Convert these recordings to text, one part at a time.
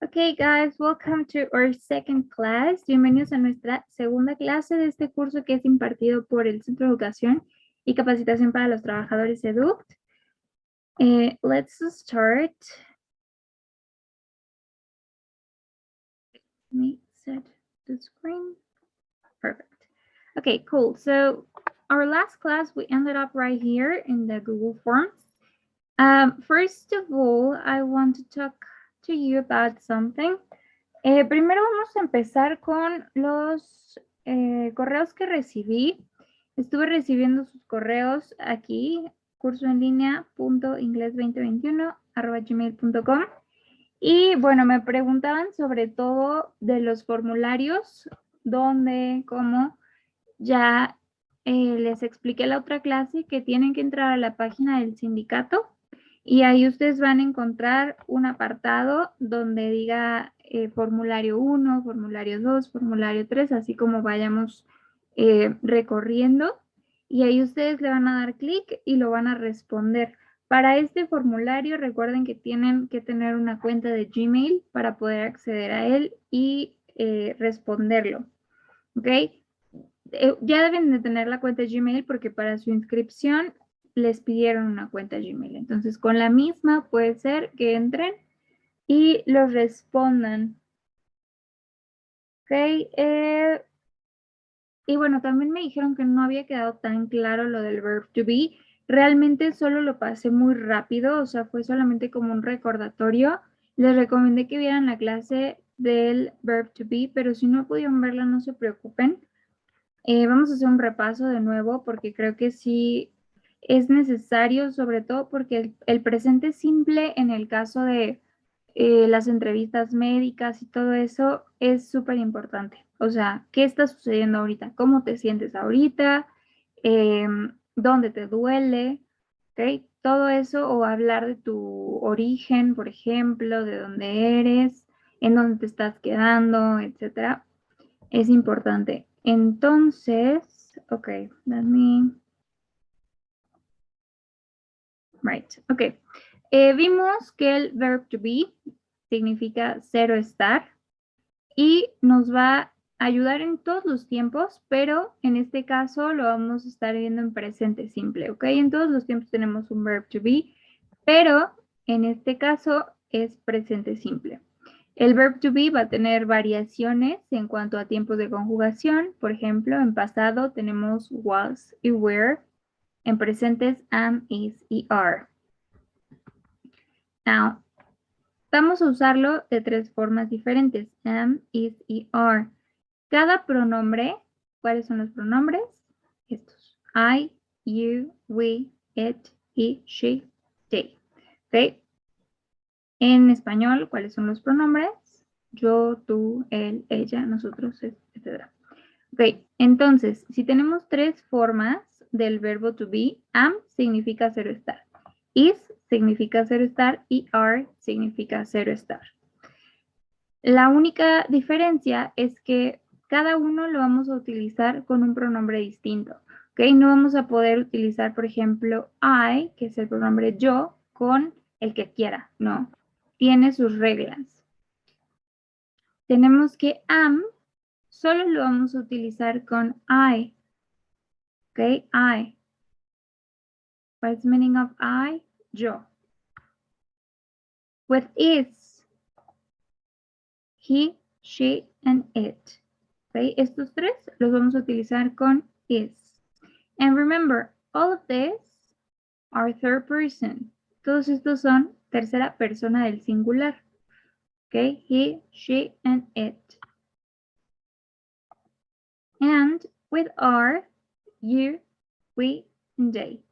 Okay, guys, welcome to our second class. Bienvenidos a nuestra segunda clase de este curso que es impartido por el Centro de Educación y Capacitación para los Trabajadores EDUCT. Let's start. Let me set the screen. Perfect. Okay, cool. So our last class, we ended up right here in the Google Forms. First of all, I want to talk to you about something. Primero vamos a empezar con los correos que recibí. Estuve recibiendo sus correos aquí, cursoenlinea.ingles2021@gmail.com. Y bueno, me preguntaban sobre todo de los formularios, dónde, cómo. Ya les expliqué la otra clase que tienen que entrar a la página del sindicato y ahí ustedes van a encontrar un apartado donde diga formulario 1, formulario 2, formulario 3, así como vayamos recorriendo. Y ahí ustedes le van a dar clic y lo van a responder. Para este formulario recuerden que tienen que tener una cuenta de Gmail para poder acceder a él y responderlo. ¿Ok? Ya deben de tener la cuenta Gmail porque para su inscripción les pidieron una cuenta Gmail. Entonces, con la misma puede ser que entren y los respondan. Ok. Y bueno, también me dijeron que no había quedado tan claro lo del verb to be. Realmente solo lo pasé muy rápido, o sea, fue solamente como un recordatorio. Les recomendé que vieran la clase del verb to be, pero si no pudieron verla, no se preocupen. Vamos a hacer un repaso de nuevo porque creo que sí es necesario, sobre todo porque el presente simple en el caso de las entrevistas médicas y todo eso es súper importante. O sea, ¿qué está sucediendo ahorita? ¿Cómo te sientes ahorita? ¿Dónde te duele? ¿Ok? Todo eso o hablar de tu origen, por ejemplo, de dónde eres, en dónde te estás quedando, etcétera. Es importante. Entonces, ok, let me... Right, ok. Vimos que el verb to be significa ser o estar y nos va a ayudar en todos los tiempos, pero en este caso lo vamos a estar viendo en presente simple, ¿ok? En todos los tiempos tenemos un verb to be, pero en este caso es presente simple. El verb to be va a tener variaciones en cuanto a tiempos de conjugación. Por ejemplo, en pasado tenemos was y were. En presentes, am, is y are. Now, vamos a usarlo de tres formas diferentes. Am, is y are. Cada pronombre, ¿cuáles son los pronombres? Estos. I, you, we, it, he, she, they. ¿Okay? En español, ¿cuáles son los pronombres? Yo, tú, él, ella, nosotros, etc. Ok, entonces, si tenemos tres formas del verbo to be, am significa ser o estar, is significa ser o estar y are significa ser o estar. La única diferencia es que cada uno lo vamos a utilizar con un pronombre distinto. ¿Ok? No vamos a poder utilizar, por ejemplo, I, que es el pronombre yo, con el que quiera. No, tiene sus reglas. Tenemos que am solo lo vamos a utilizar con I. ¿Ok? I. What's the meaning of I? Yo. With is, he, she, and it. ¿Ok? Estos tres los vamos a utilizar con is. And remember, all of this are third person. Todos estos son tercera persona del singular. Okay, he, she, and it. And with are, you, we, and they.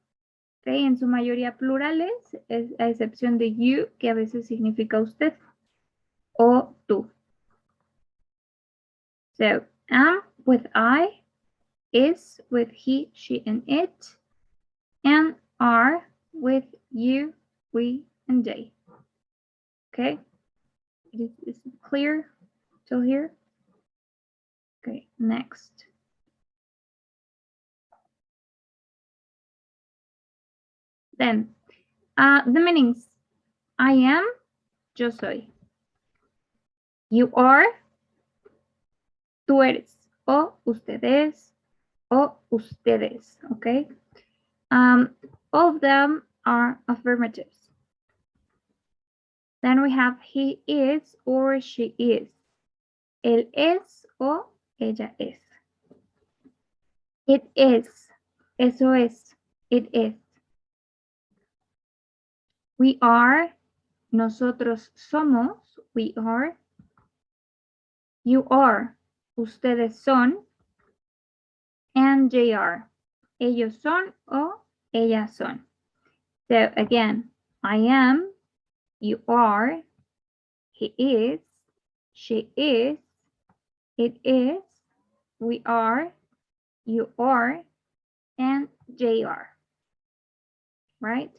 Okay, en su mayoría plurales, a excepción de you, que a veces significa usted o tú. So, am with I, is with he, she, and it, and are with you, we, and they. Okay, is it clear till here? Okay, next. Then, the meanings. I am, yo soy. You are, tú eres, o ustedes, o ustedes, okay? All of them are affirmatives. Then we have he is or she is. Él es o ella es. It is, eso es, it is. We are, nosotros somos, we are. You are, ustedes son. And they are, ellos son o ellas son. So again, I am, you are, he is, she is, it is, we are, you are, and they are. Right?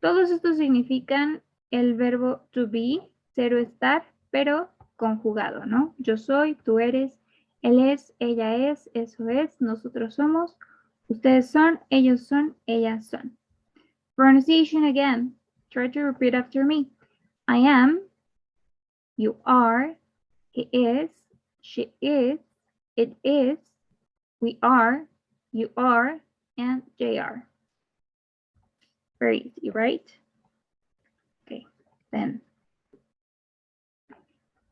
Todos estos significan el verbo to be, ser o estar, pero conjugado, ¿no? Yo soy, tú eres, él es, ella es, eso es, nosotros somos, ustedes son, ellos son, ellas son. Pronunciation again. Try to repeat after me. I am, you are, he is, she is, it is, we are, you are, and they are. Very easy, right? Okay, then.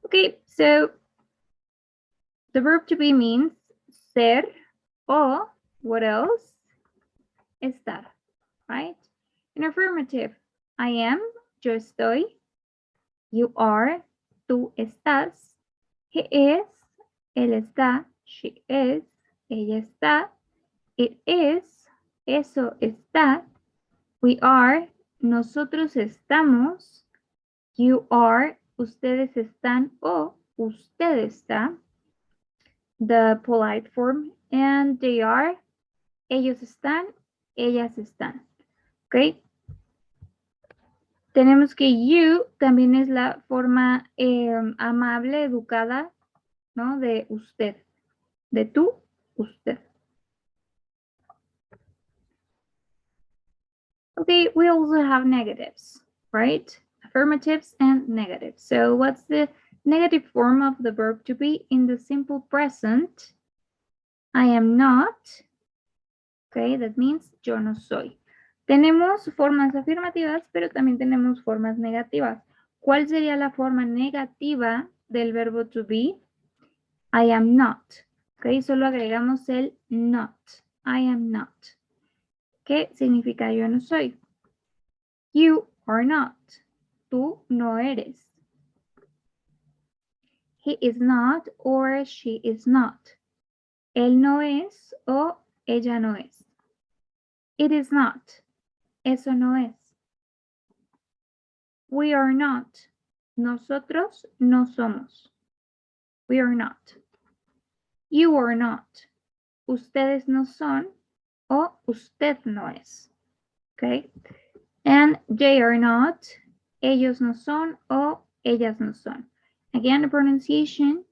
Okay, so the verb to be means ser o what else? Estar, right? In affirmative, I am, yo estoy, you are, tú estás, he is, él está, she is, ella está, it is, eso está, we are, nosotros estamos, you are, ustedes están o usted está, the polite form, and they are, ellos están, ellas están. ¿Ok? Tenemos que you también es la forma amable, educada, ¿no? De usted. De tú, usted. Okay, we also have negatives, right? Affirmatives and negatives. So what's the negative form of the verb to be in the simple present? I am not. Okay, that means yo no soy. Tenemos formas afirmativas, pero también tenemos formas negativas. ¿Cuál sería la forma negativa del verbo to be? I am not. Ok, solo agregamos el not. I am not. ¿Qué significa yo no soy? You are not. Tú no eres. He is not or she is not. Él no es o ella no es. It is not. Eso no es. We are not. Nosotros no somos. We are not. You are not. Ustedes no son o usted no es. Okay? And they are not. Ellos no son o ellas no son. Again, the pronunciation.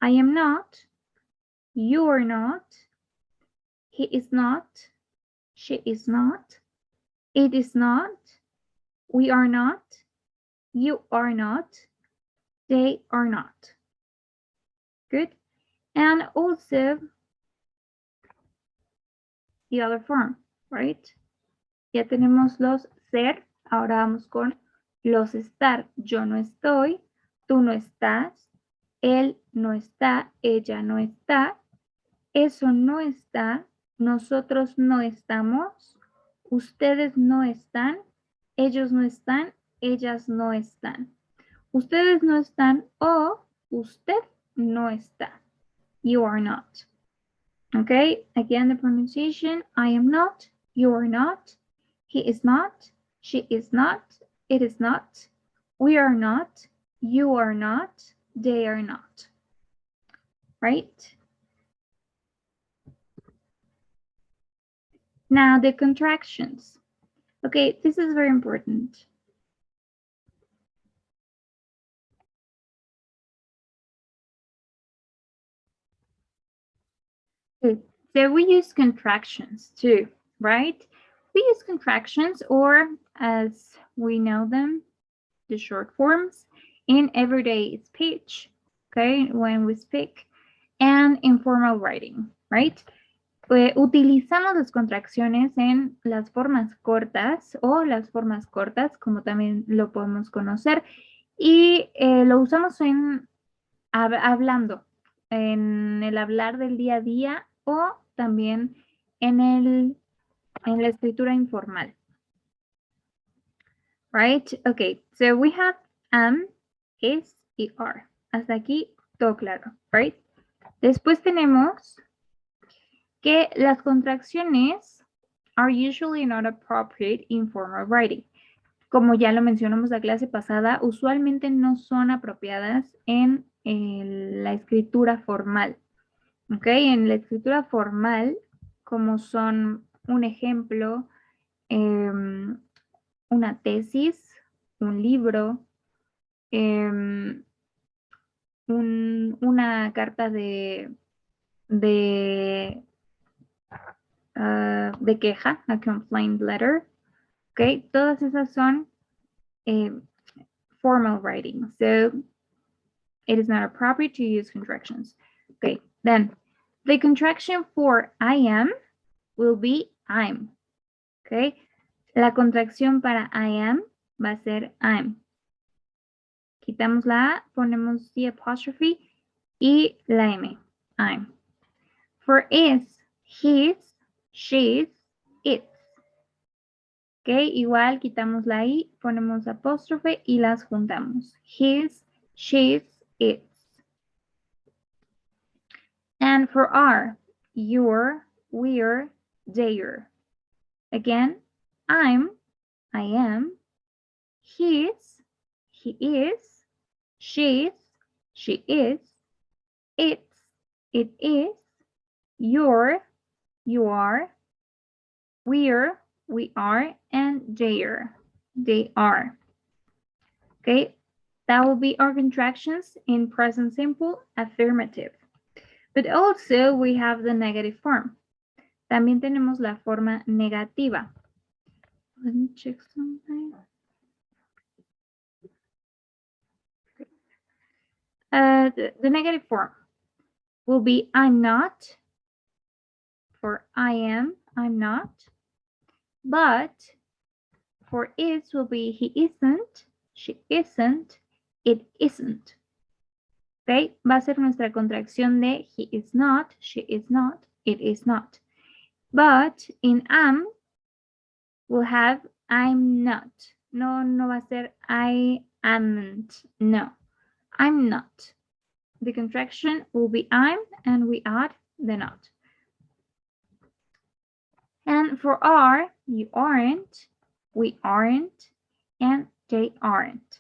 I am not. You are not. He is not. She is not. It is not. We are not. You are not. They are not. Good. And also the other form, right? Ya tenemos los ser. Ahora vamos con los estar. Yo no estoy. Tú no estás. Él no está. Ella no está. Eso no está. Nosotros no estamos. Ustedes no están. Ellos no están. Ellas no están. Ustedes no están o usted no está. You are not. Okay, again the pronunciation. I am not. You are not. He is not. She is not. It is not. We are not. You are not. They are not. Right? Now the contractions. Okay, this is very important. Okay, so we use contractions too, right? We use contractions, or as we know them, the short forms, in everyday speech okay, when we speak, and informal writing, right? Utilizamos las contracciones en las formas cortas o las formas cortas, como también lo podemos conocer, y lo usamos en hablando, en el hablar del día a día o también en la escritura informal. Right? Okay, so we have am, is y are. Hasta aquí todo claro, right? Después tenemos que las contracciones are usually not appropriate in formal writing. Como ya lo mencionamos la clase pasada, usualmente no son apropiadas en la escritura formal. ¿Ok? En la escritura formal, como son un ejemplo, una tesis, un libro, una carta de queja, a complaint letter. ¿Ok? Todas esas son formal writing. So it is not appropriate to use contractions. Okay, then the contraction for I am will be I'm. Okay, la contracción para I am va a ser I'm. Quitamos la A, ponemos the apostrophe y la M. I'm. For is, his, she's, it's. Okay, igual quitamos la I, ponemos apóstrofe y las juntamos. His, she's, its. And for are, your, we're, their. Again, I'm, I am, he's, he is, she's, she is, it's, it is, you're, you are, we're, we are, and they're, they are. Okay, that will be our contractions in present simple affirmative. But also we have the negative form. También tenemos la forma negativa. Let me check something. The negative form will be I'm not. For I am, I'm not. But for is will be he isn't, she isn't, it isn't. Okay, va a ser nuestra contracción de he is not, she is not, it is not. But in am, we'll have I'm not. No, no va a ser I amn't. No, I'm not. The contraction will be I'm and we add the not. And for are, you aren't, we aren't, and they aren't.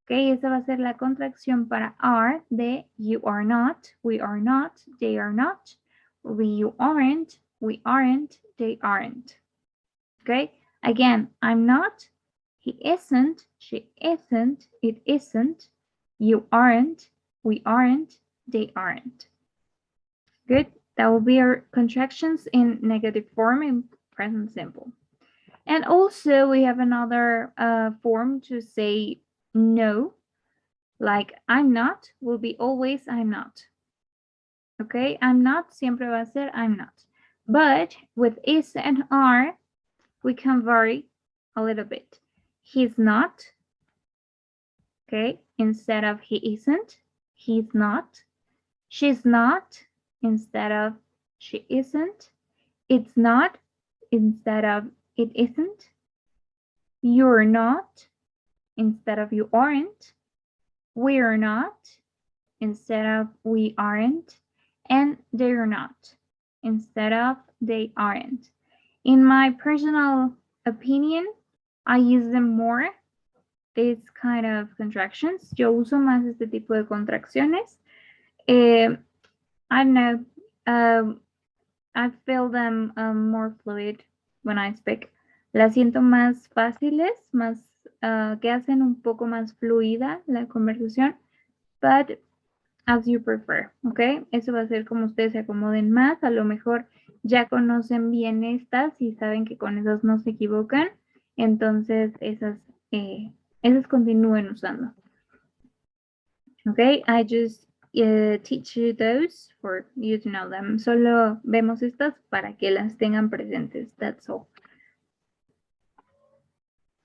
Okay, esa va a ser la contracción para are de you are not, we are not, they are not, you aren't, we aren't, they aren't. Okay, again, I'm not, he isn't, she isn't, it isn't, you aren't, we aren't, they aren't. Good, that will be our contractions in negative form in present simple. And also we have another form to say no, like I'm not will be always I'm not. Okay, I'm not siempre va a ser I'm not. But with is and are, we can vary a little bit. He's not, okay, instead of he isn't, he's not. She's not, instead of she isn't. It's not, instead of it isn't. You're not, instead of you aren't. We're not, instead of we aren't. And they're not, instead of they aren't. In my personal opinion, I use them more, this kind of contractions. Yo uso más este tipo de contracciones. I don't know, I feel them more fluid when I speak. Las siento más fáciles, más que hacen un poco más fluida la conversación, but as you prefer, ¿ok? Eso va a ser como ustedes se acomoden más. A lo mejor ya conocen bien estas y saben que con esas no se equivocan. Entonces, esas continúen usando. Okay, I just teach you those for you to know them. Solo vemos estas para que las tengan presentes. That's all.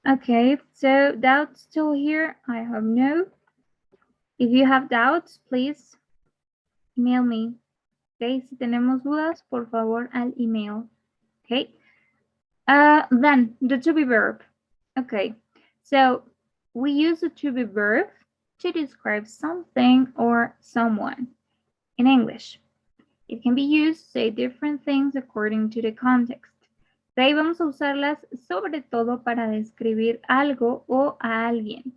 Okay, so doubts still here? I hope no. If you have doubts, please email me. Okay, si tenemos dudas, por favor, al email. Okay. Then the to be verb. Okay, so we use the to be verb to describe something or someone in English. It can be used to say different things according to the context. De ahí vamos a usarlas sobre todo para describir algo o a alguien.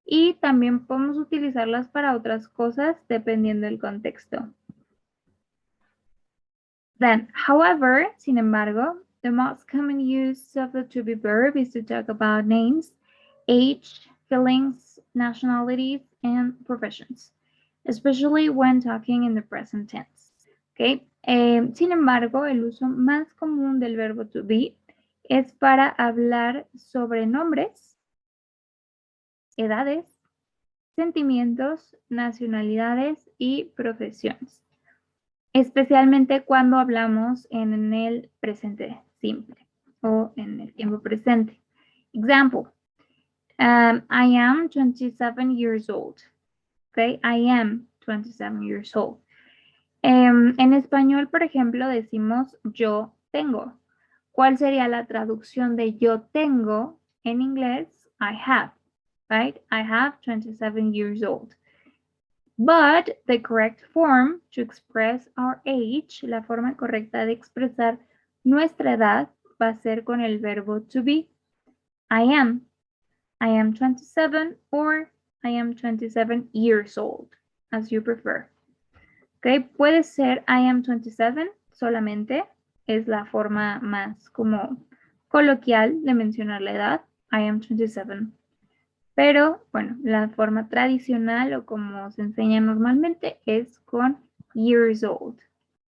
Y también podemos utilizarlas para otras cosas dependiendo del contexto. Then, however, sin embargo, the most common use of the to be verb is to talk about names, age, feelings, nationalities, and professions, especially when talking in the present tense. Okay. Sin embargo, el uso más común del verbo to be es para hablar sobre nombres, edades, sentimientos, nacionalidades y profesiones, especialmente cuando hablamos en el presente simple o en el tiempo presente. Example, I am 27 years old. Okay, I am 27 years old. En español, por ejemplo, decimos yo tengo. ¿Cuál sería la traducción de yo tengo en inglés? I have, right? I have 27 years old. But the correct form to express our age, la forma correcta de expresar nuestra edad, va a ser con el verbo to be. I am 27 or I am 27 years old, as you prefer. Okay, puede ser I am 27 solamente, es la forma más como coloquial de mencionar la edad, I am 27. Pero, bueno, la forma tradicional o como se enseña normalmente es con years old.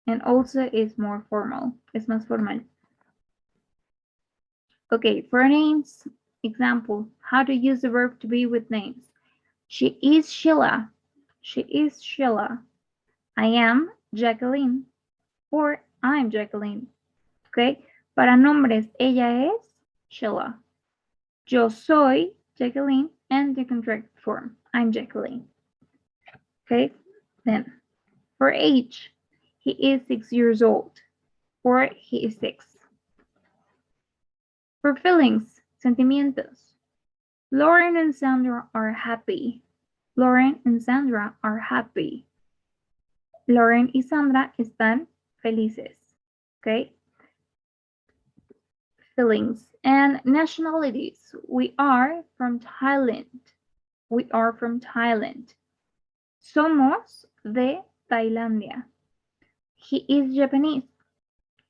And also is more formal, es más formal. Okay, for names, example, how to use the verb to be with names. She is Sheila. She is Sheila. I am Jacqueline or I'm Jacqueline. Okay, para nombres, ella es Sheila. Yo soy Jacqueline and the contracted form, I'm Jacqueline. Okay, then for age, he is 6 years old or he is 6. For feelings, sentimientos, Lauren and Sandra are happy. Lauren and Sandra are happy. Lauren y Sandra están felices. Okay. Feelings and nationalities. We are from Thailand. We are from Thailand. Somos de Tailandia. He is Japanese.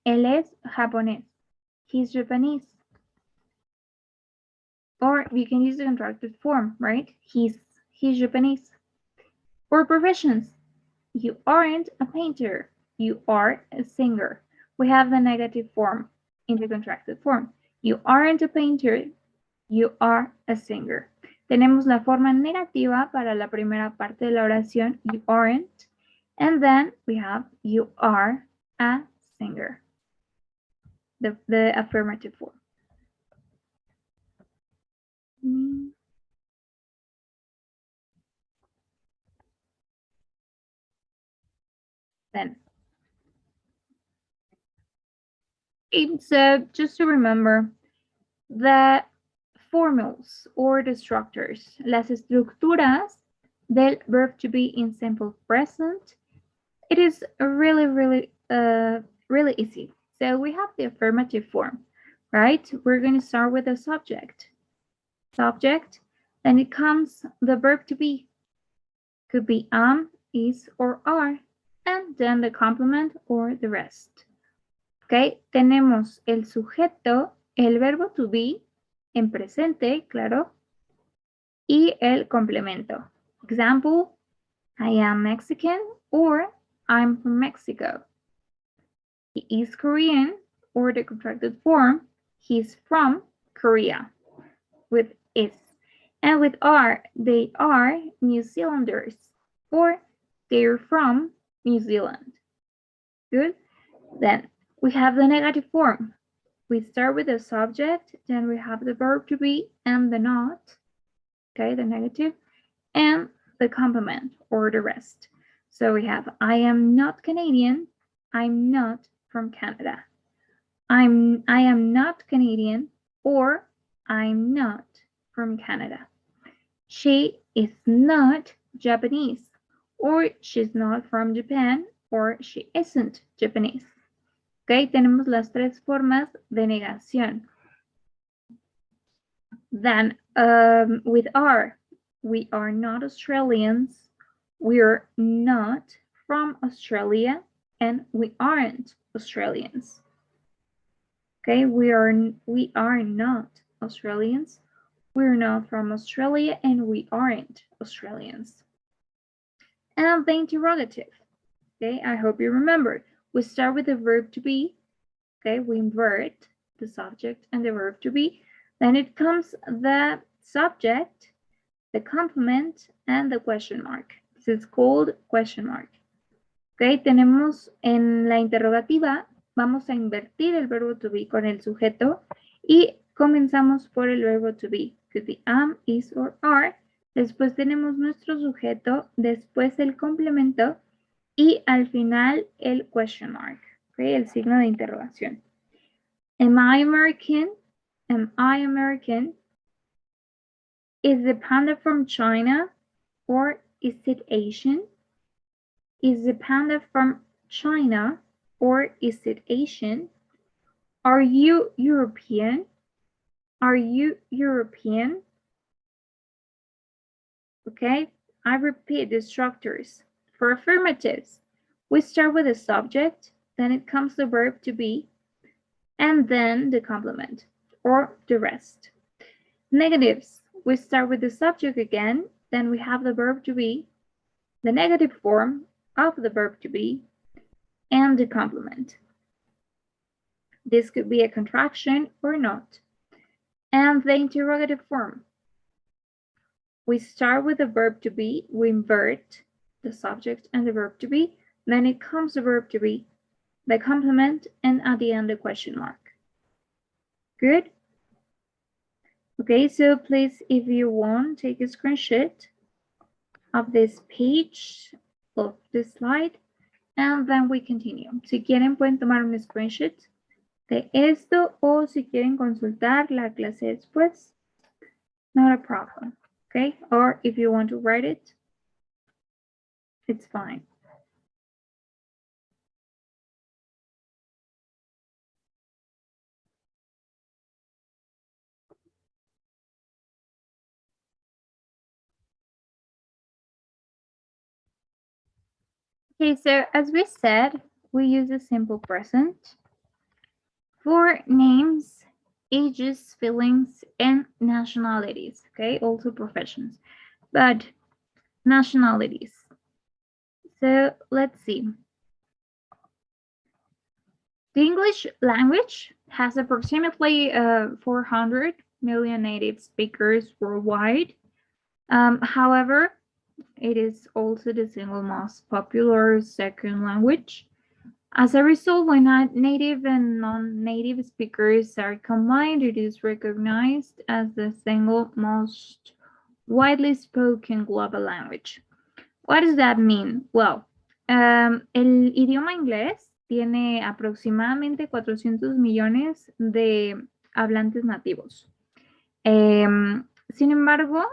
Él es japonés. He's Japanese. Or you can use the contracted form, right? He's Japanese. For professions, you aren't a painter. You are a singer. We have the negative form in the contracted form. You aren't a painter. You are a singer. Tenemos la forma negativa para la primera parte de la oración, you aren't. And then we have you are a singer. The affirmative form. Then. So just to remember, the formals or the structures, las estructuras del verb to be in simple present, it is really easy. So we have the affirmative form, right? We're going to start with the subject. Subject, then it comes the verb to be. Could be am, is, or are, and then the complement or the rest. Okay, tenemos el sujeto, el verbo to be, en presente, claro, y el complemento. Example, I am Mexican or I'm from Mexico. He is Korean or the contracted form, he's from Korea with is. And with are, they are New Zealanders or they're from New Zealand. Good. Then we have the negative form. We start with the subject, then we have the verb to be and the not, okay, the negative, and the complement or the rest. So we have I am not Canadian, I'm not from Canada. I am not Canadian, or I'm not from Canada. She is not Japanese, or she's not from Japan, or she isn't Japanese. Ok, tenemos las tres formas de negación. Then with are, we are not Australians, we're not from Australia, and we aren't Australians. Okay, we are not Australians, we're not from Australia, and we aren't Australians. And the interrogative. Okay, I hope you remembered. We start with the verb to be. Okay, we invert the subject and the verb to be. Then it comes the subject, the complement, and the question mark. This is called question mark. Okay, tenemos en la interrogativa, vamos a invertir el verbo to be con el sujeto y comenzamos por el verbo to be. Could be am, is, or are. Después tenemos nuestro sujeto, después el complemento y al final el question mark, okay, el signo de interrogación. Am I American? Am I American? Is the panda from China or is it Asian? Is the panda from China or is it Asian? Are you European? Are you European? Okay, I repeat the structures. For affirmatives, we start with the subject, then it comes the verb to be, and then the complement, or the rest. Negatives, we start with the subject again, then we have the verb to be, the negative form of the verb to be, and the complement. This could be a contraction or not. And the interrogative form. We start with the verb to be, we invert the subject and the verb to be, then it comes the verb to be, the complement, and at the end the question mark. Good? Okay, so please, if you want, take a screenshot of this page, of this slide, and then we continue. Si quieren pueden tomar un screenshot de esto o si quieren consultar la clase después, not a problem. Okay, or if you want to write it, it's fine. Okay, so as we said, we use a simple present for names, ages, feelings, and nationalities. Okay, also professions, but nationalities. So let's see. The English language has approximately 400 million native speakers worldwide. However, it is also the single most popular second language. As a result, when native and non-native speakers are combined, it is recognized as the single most widely spoken global language. What does that mean? Well, el idioma inglés tiene aproximadamente 400 millones de hablantes nativos. Sin embargo,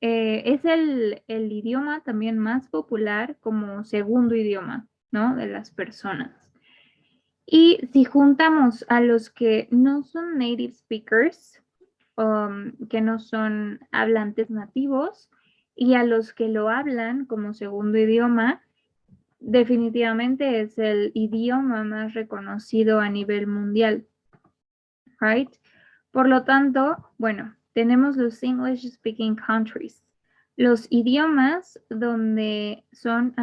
es el idioma también más popular como segundo idioma, ¿no? De las personas. Y si juntamos a los que no son native speakers, que no son hablantes nativos, y a los que lo hablan como segundo idioma, definitivamente es el idioma más reconocido a nivel mundial, right? Por lo tanto, bueno, tenemos los English speaking countries, los idiomas donde son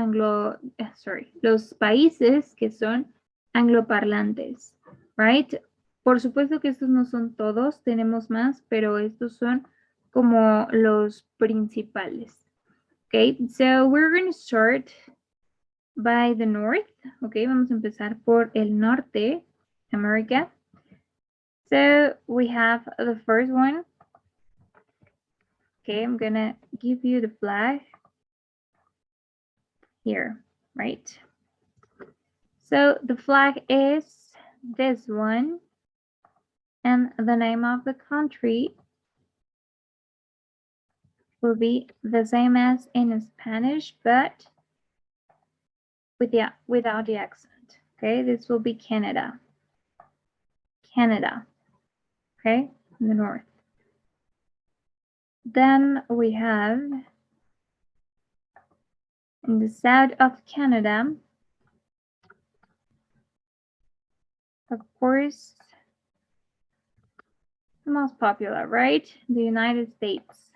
los países que son angloparlantes, right? Por supuesto que estos no son todos, tenemos más, pero estos son como los principales. Okay, so we're going to start by the north. Okay, vamos a empezar por el norte, America. So we have the first one. Okay, I'm gonna give you the flag here, right? So the flag is this one, and the name of the country will be the same as in Spanish, but without the accent. Okay, this will be Canada. Canada. Okay, in the north. Then we have in the south of Canada, of course, the most popular, right? The United States.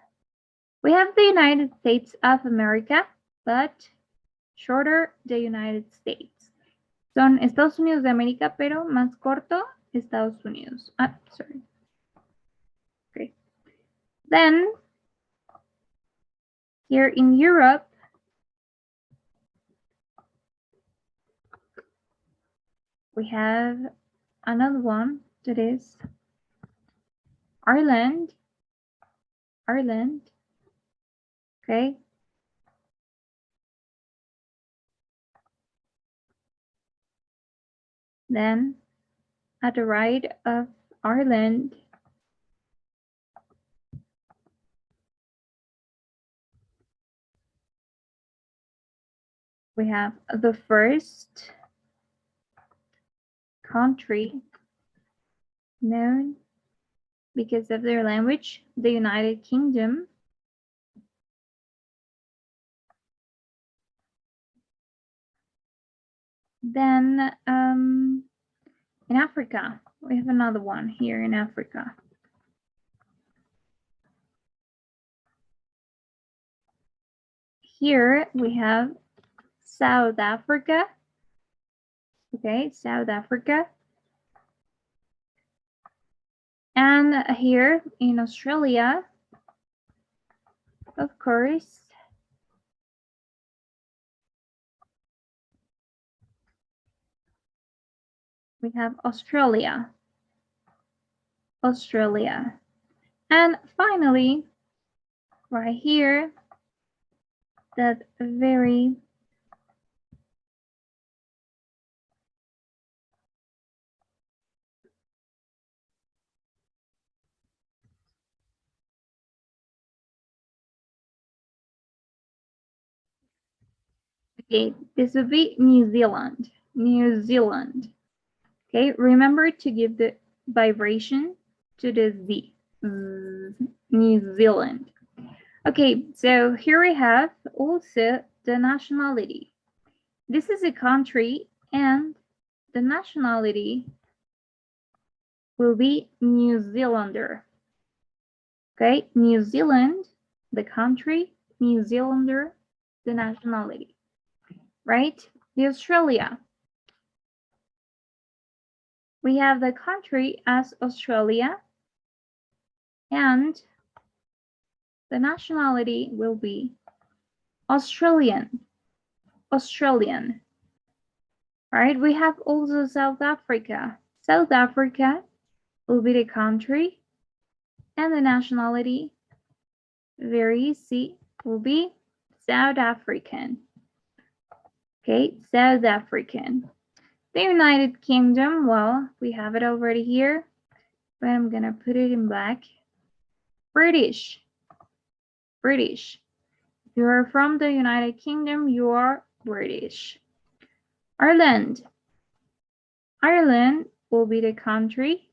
We have the United States of America, but shorter, the United States. Son Estados Unidos de América, pero más corto, Estados Unidos. Sorry. Okay. Then, here in Europe, we have another one that is Ireland. Ireland. Okay. Then, at the right of Ireland, we have the first country known because of their language, the United Kingdom. Then in Africa, we have another one here in Africa. Here we have South Africa. Okay, South Africa. And here in Australia, of course, we have Australia. Australia. And finally, right here, that very okay, this would be New Zealand. New Zealand. Okay, remember to give the vibration to the Z. New Zealand. Okay, so here we have also the nationality. This is a country and the nationality will be New Zealander. Okay, New Zealand, the country, New Zealander, the nationality. Right? The Australia. We have the country as Australia and the nationality will be Australian. Australian. Right? We have also South Africa. South Africa will be the country and the nationality, very easy, will be South African. Okay, South African. The United Kingdom, well, we have it already here, but I'm gonna put it in black. British. British. If you are from the United Kingdom, you are British. Ireland. Ireland will be the country,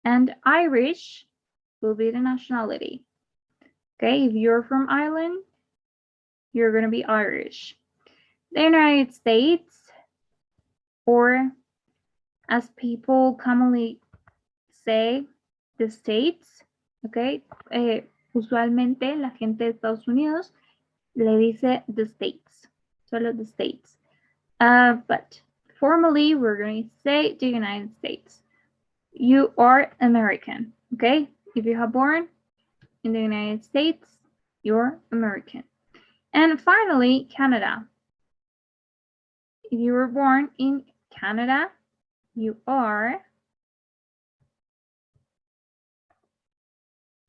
and Irish will be the nationality. Okay, if you're from Ireland, you're gonna be Irish. The United States, or as people commonly say, the States, okay? Usualmente la gente de Estados Unidos le dice the States, solo the States. But formally, we're going to say the United States. You are American, okay? If you have born in the United States, you're American. And finally, Canada. If you were born in Canada, you are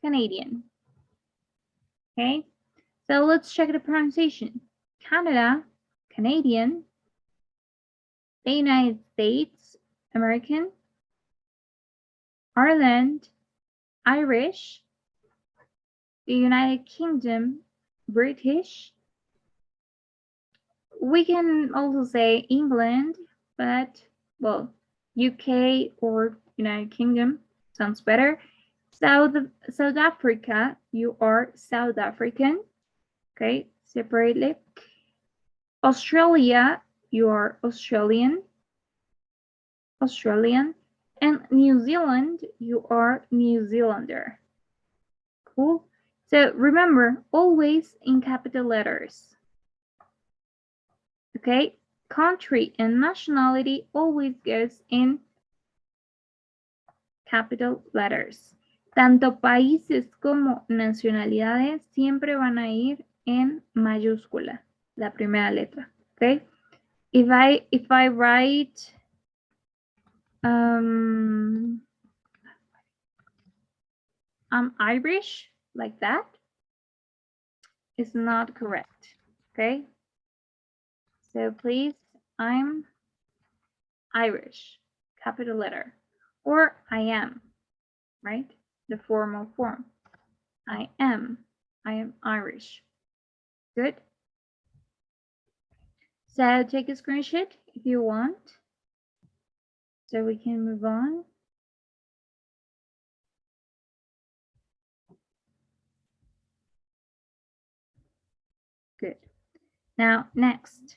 Canadian. Okay, so let's check the pronunciation. Canada, Canadian, the United States, American, Ireland, Irish, the United Kingdom, British. We can also say England, but, well, UK or United Kingdom sounds better. South Africa, you are South African, okay, separately. Australia, you are Australian, and New Zealand, you are New Zealander. Cool. So remember, always in capital letters. Okay, country and nationality always goes in capital letters. Tanto países como nacionalidades siempre van a ir en mayúscula, la primera letra. Okay, if I write I'm Irish like that, it's not correct. Okay, so please, I'm Irish, capital letter, or I am, right? The formal form. I am Irish. Good. So take a screenshot if you want, so we can move on. Good. Now, next.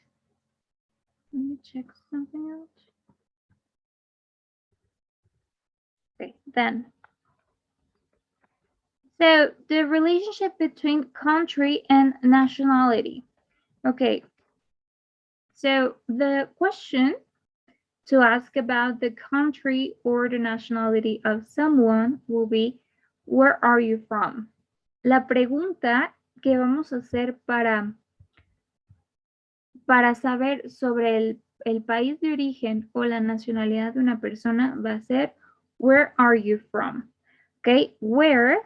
Let me check something else. Okay, then. So the relationship between country and nationality. Okay. So the question to ask about the country or the nationality of someone will be, where are you from? La pregunta que vamos a hacer para saber sobre el país de origen o la nacionalidad de una persona va a ser, where are you from? Okay, where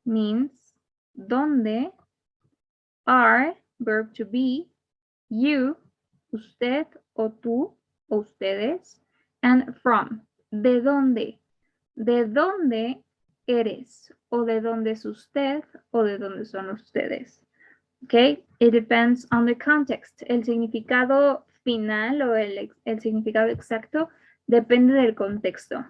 means ¿dónde? Are, verb to be, you, usted o tú o ustedes, and from, ¿de dónde? ¿De dónde eres? O ¿de dónde es usted? O ¿de dónde son ustedes? Okay, it depends on the context. El significado final o el significado exacto depende del contexto.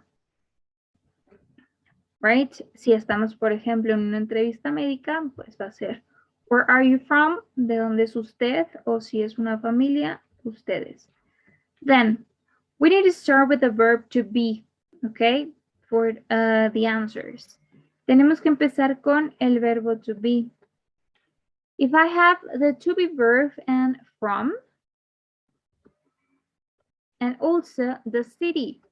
Right? Si estamos, por ejemplo, en una entrevista médica, pues va a ser, where are you from? ¿De dónde es usted? O si es una familia, ustedes. Then, we need to start with the verb to be, okay, for the answers. Tenemos que empezar con el verbo to be. If I have the to be verb and from, and also the city.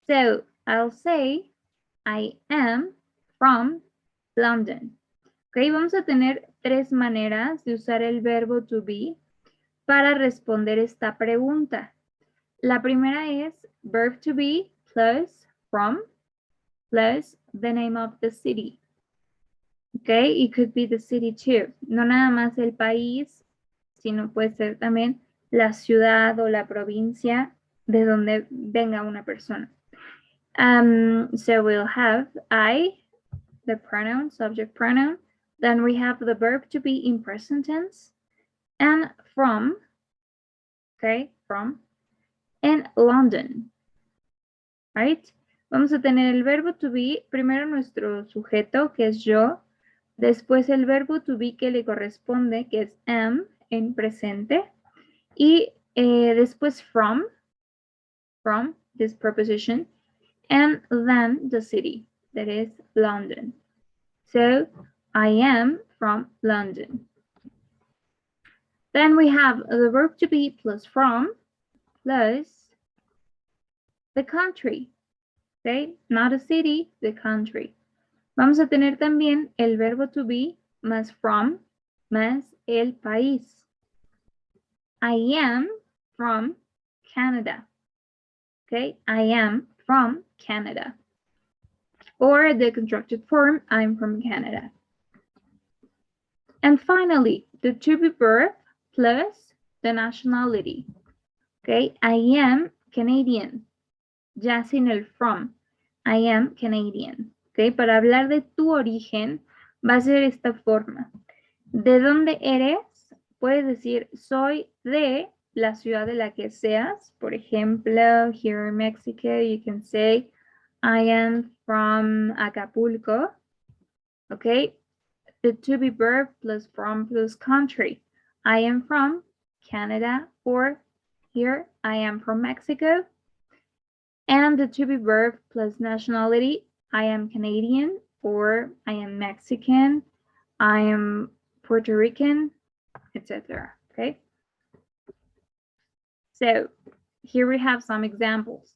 So I'll say, I am from London. Ok, vamos a tener tres maneras de usar el verbo to be para responder esta pregunta. La primera es verb to be plus from plus the name of the city. Okay, it could be the city too. No nada más el país, sino puede ser también la ciudad o la provincia de donde venga una persona. So we'll have I, the pronoun, subject pronoun. Then we have the verb to be in present tense. And from, okay, from, and London, right? Vamos a tener el verbo to be, primero nuestro sujeto, que es yo. Después el verbo to be que le corresponde, que es am, en presente. Y después from this preposition, and then the city, that is London. So, I am from London. Then we have the verb to be plus from, plus the country, okay? Not a city, the country. Vamos a tener también el verbo to be más from, más el país. I am from Canada. Okay, I am from Canada. Or the contracted form, I'm from Canada. And finally, the to be verb plus the nationality. Okay, I am Canadian. Ya sin el from. I am Canadian. Okay, para hablar de tu origen va a ser esta forma. ¿De dónde eres? Puedes decir, soy de la ciudad de la que seas. Por ejemplo, here in Mexico, you can say, I am from Acapulco. Okay, the to be verb plus from plus country. I am from Canada, or here, I am from Mexico. And the to be verb plus nationality, I am Canadian, or I am Mexican, I am Puerto Rican, etc. Okay. So here we have some examples.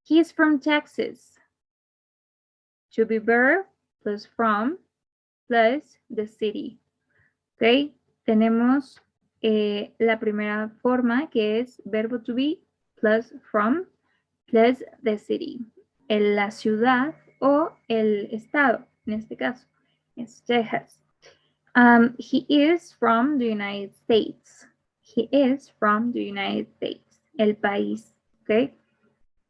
He's from Texas. To be verb plus from plus the city. Okay. Tenemos la primera forma que es verbo to be plus from plus the city. La ciudad o el estado, en este caso, es Texas. He is from the United States. He is from the United States. El país, okay?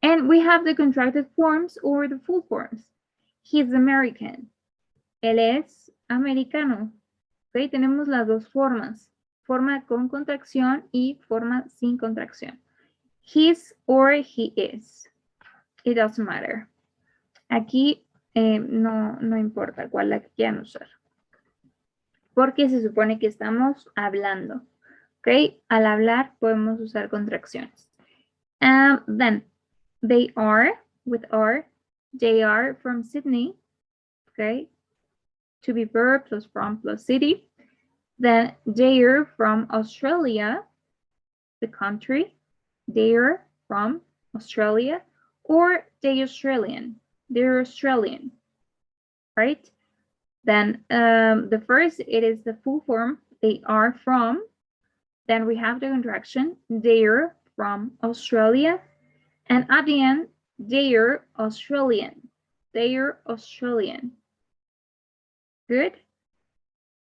And we have the contracted forms or the full forms. He's American. Él es americano. Okay, tenemos las dos formas. Forma con contracción y forma sin contracción. His or he is. It doesn't matter. Aquí no importa cuál la quieran usar. Porque se supone que estamos hablando. ¿Ok? Al hablar podemos usar contracciones. Then, they are, with are, they are from Sydney. ¿Ok? To be verb plus from plus city. Then, they're from Australia, the country. They're from Australia. Or they Australian. They're Australian. Right? Then the first, it is the full form. They are from. Then we have the contraction. They're from Australia. And at the end, they're Australian. They're Australian. Good?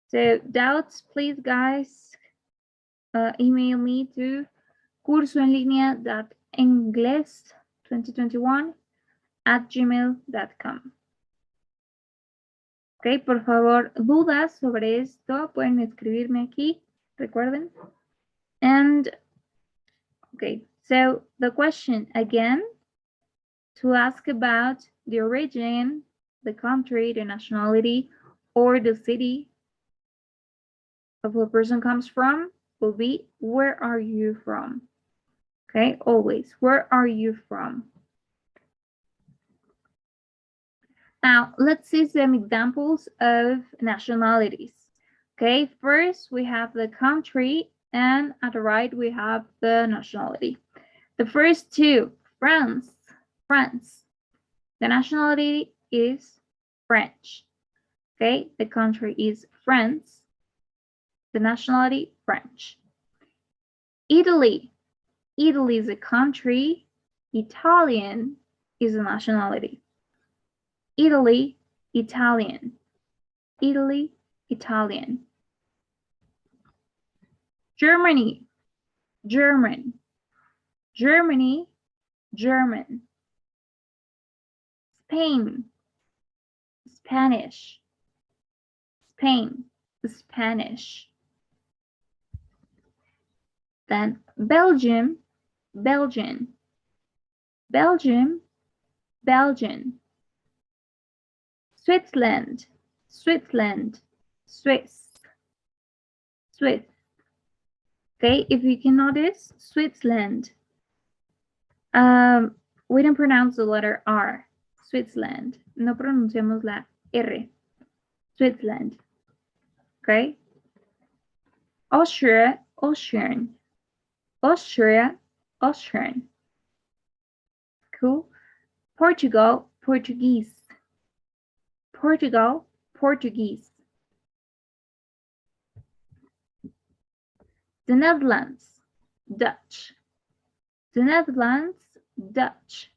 So doubts, please, guys, email me to cursoenlinea.ingles2021@gmail.com. Ok, por favor, dudas sobre esto pueden escribirme aquí, recuerden. And, okay, so the question again, to ask about the origin, the country, the nationality, or the city of a person comes from will be, where are you from? Okay, always, where are you from? Now, let's see some examples of nationalities. Okay, first we have the country, and at the right we have the nationality. The first two, France. The nationality is French. Okay, the country is France. The nationality, French. Italy is a country. Italian is a nationality. Italy, Italian. Italy, Italian. Germany, German. Germany, German. Spain, Spanish. Spain, Spanish. Then Belgium, Belgian. Belgium, Belgian. Switzerland, Switzerland. Swiss. Swiss. Okay, if you can notice, Switzerland. We don't pronounce the letter R. Switzerland. No pronunciamos la R. Switzerland. Okay. Austria, Austrian. Austria, Austrian. Cool. Portugal, Portuguese. Portugal, Portuguese. The Netherlands, Dutch. The Netherlands, Dutch.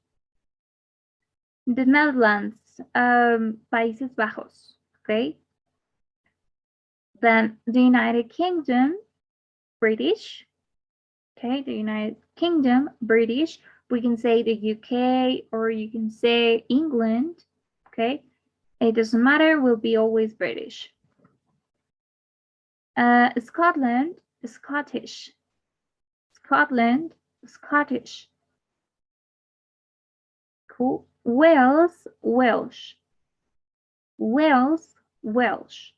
The Netherlands, Países Bajos, okay? Then the United Kingdom, British, okay? The United Kingdom, British. We can say the UK or you can say England, okay? It doesn't matter, we'll be always British. Scotland, Scottish. Scotland, Scottish. Cool. Wales, Welsh. Wales, Welsh.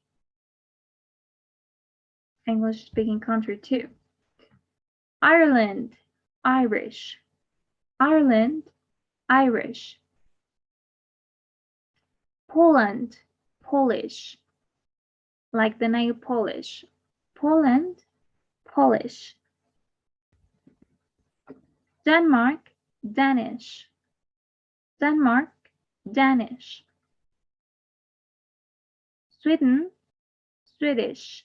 English speaking country too. Ireland, Irish. Ireland, Irish. Poland, Polish. Like the nail polish. Poland, Polish. Denmark, Danish. Denmark, Danish. Sweden, Swedish.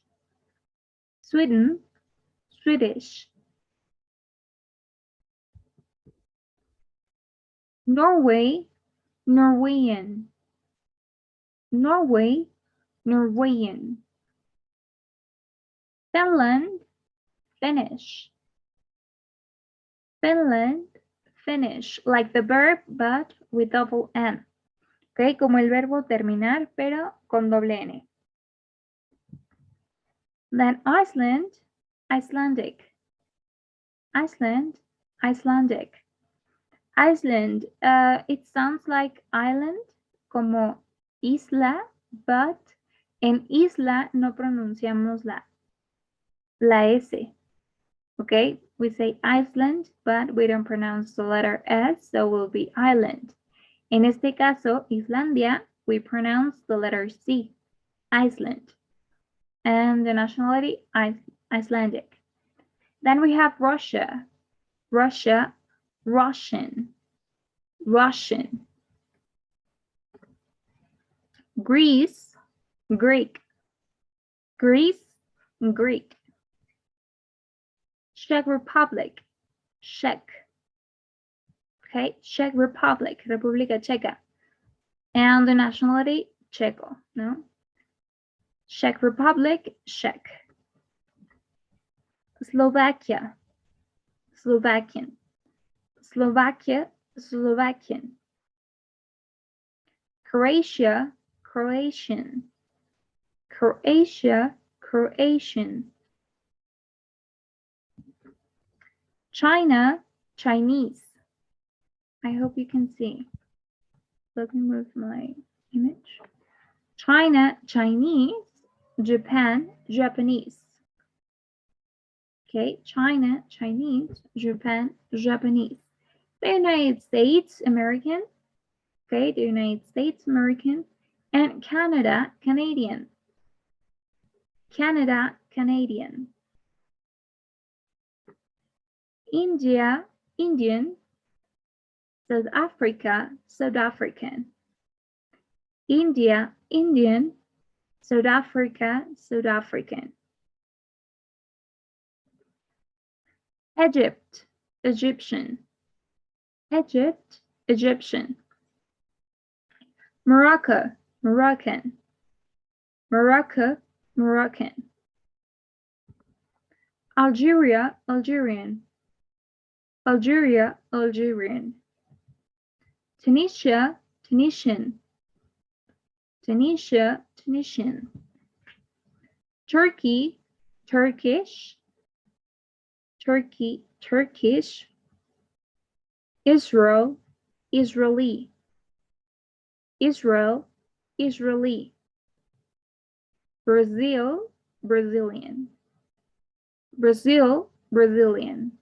Sweden, Swedish. Norway, Norwegian. Norway, Norwegian. Finland, Finnish. Finland, Finnish. Like the verb, but with double N. Okay, como el verbo terminar, pero con doble N. Then Iceland, Icelandic. Iceland, Icelandic. Iceland, it sounds like island, como isla, but en isla no pronunciamos la S. Okay, we say Iceland, but we don't pronounce the letter S, so it will be island. En este caso, Islandia, we pronounce the letter C, Iceland. And the nationality, Icelandic. Then we have Russia. Russia, Russian. Russian. Greece, Greek. Greece, Greek. Czech Republic, Czech. Okay, Czech Republic, República Checa. And the nationality, Checo, no? Czech Republic, Czech. Slovakia, Slovakian. Slovakia, Slovakian. Croatia, Croatian. Croatia, Croatian. China, Chinese. I hope you can see. Let me move my image. China, Chinese. Japan, Japanese. Okay, China, Chinese. Japan, Japanese. The United States, American. Okay, the United States, American. And Canada, Canadian. Canada, Canadian. India, Indian. South Africa, South African. India, Indian. South Africa, South African. Egypt, Egyptian. Egypt, Egyptian. Morocco, Moroccan. Morocco, Moroccan. Algeria, Algerian. Algeria, Algerian. Tunisia, Tunisian. Tunisia, Tunisian. Turkey, Turkish. Turkey, Turkish. Israel, Israeli. Israel, Israeli. Brazil, Brazilian. Brazil, Brazilian.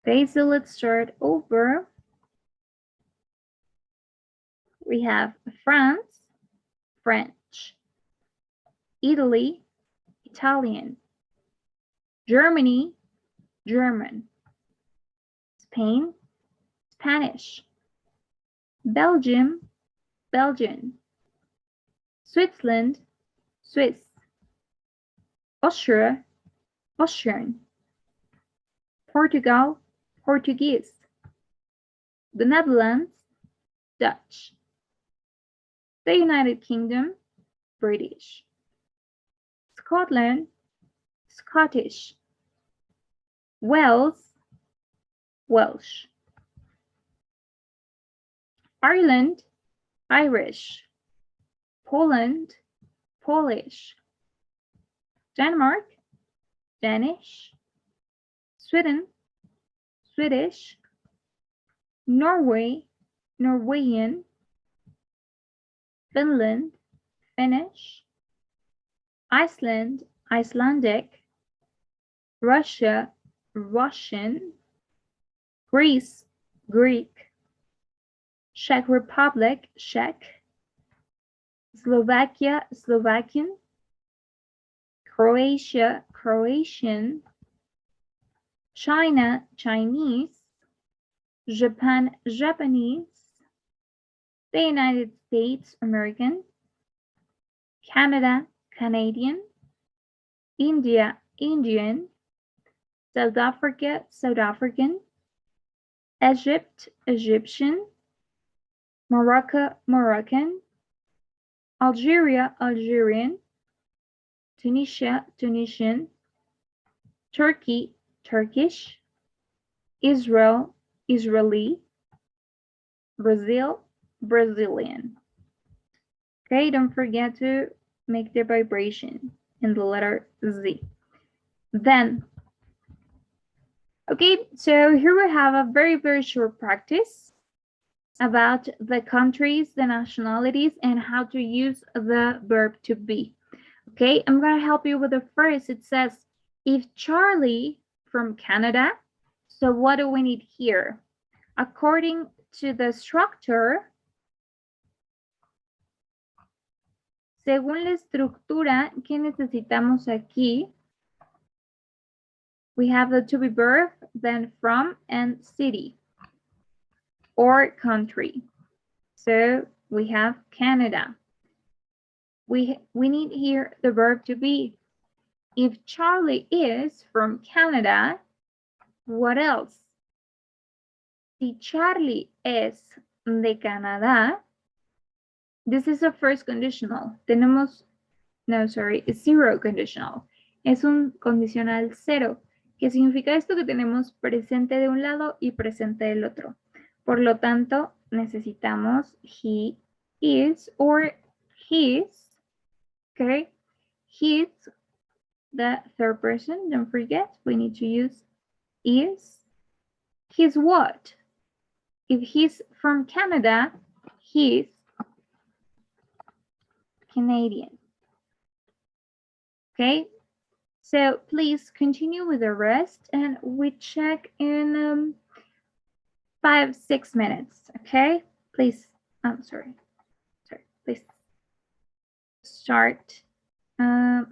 Okay, so let's start over. We have France, French. Italy, Italian. Germany, German. Spain, Spanish. Belgium, Belgian. Switzerland, Swiss. Austria, Austrian. Portugal, Portuguese. The Netherlands, Dutch. The United Kingdom, British. Scotland, Scottish. Wales, Welsh. Ireland, Irish. Poland, Polish. Denmark, Danish. Sweden, Swedish. Norway, Norwegian. Finland, Finnish. Iceland, Icelandic. Russia, Russian. Greece, Greek. Czech Republic, Czech. Slovakia, Slovakian. Croatia, Croatian. China, Chinese. Japan, Japanese. The United States, American. Canada, Canadian. India, Indian. South Africa, South African. Egypt, Egyptian. Morocco, Moroccan. Algeria, Algerian. Tunisia, Tunisian. Turkey, Turkish. Israel, Israeli. Brazil, Brazilian. Okay, don't forget to make the vibration in the letter Z. Then, okay, so here we have a very, very short practice about the countries, the nationalities, and how to use the verb to be. Okay, I'm going to help you with the first. It says, if Charlie from Canada, so what do we need here? According to the structure, según la estructura, ¿qué necesitamos aquí? We have the to be verb, then from, and city or country. So we have Canada. We need here the verb to be. If Charlie is from Canada, what else? Si Charlie es de Canadá, this is a first conditional. Tenemos, no, sorry, it's zero conditional. Es un condicional cero. ¿Qué significa esto? Que tenemos presente de un lado y presente del otro. Por lo tanto, necesitamos he is or his. Okay, he's the third person. Don't forget, we need to use is. He's what? If he's from Canada, he's Canadian. Okay, so please continue with the rest and we check in 5-6 minutes. Okay, please. I'm sorry. Please start now.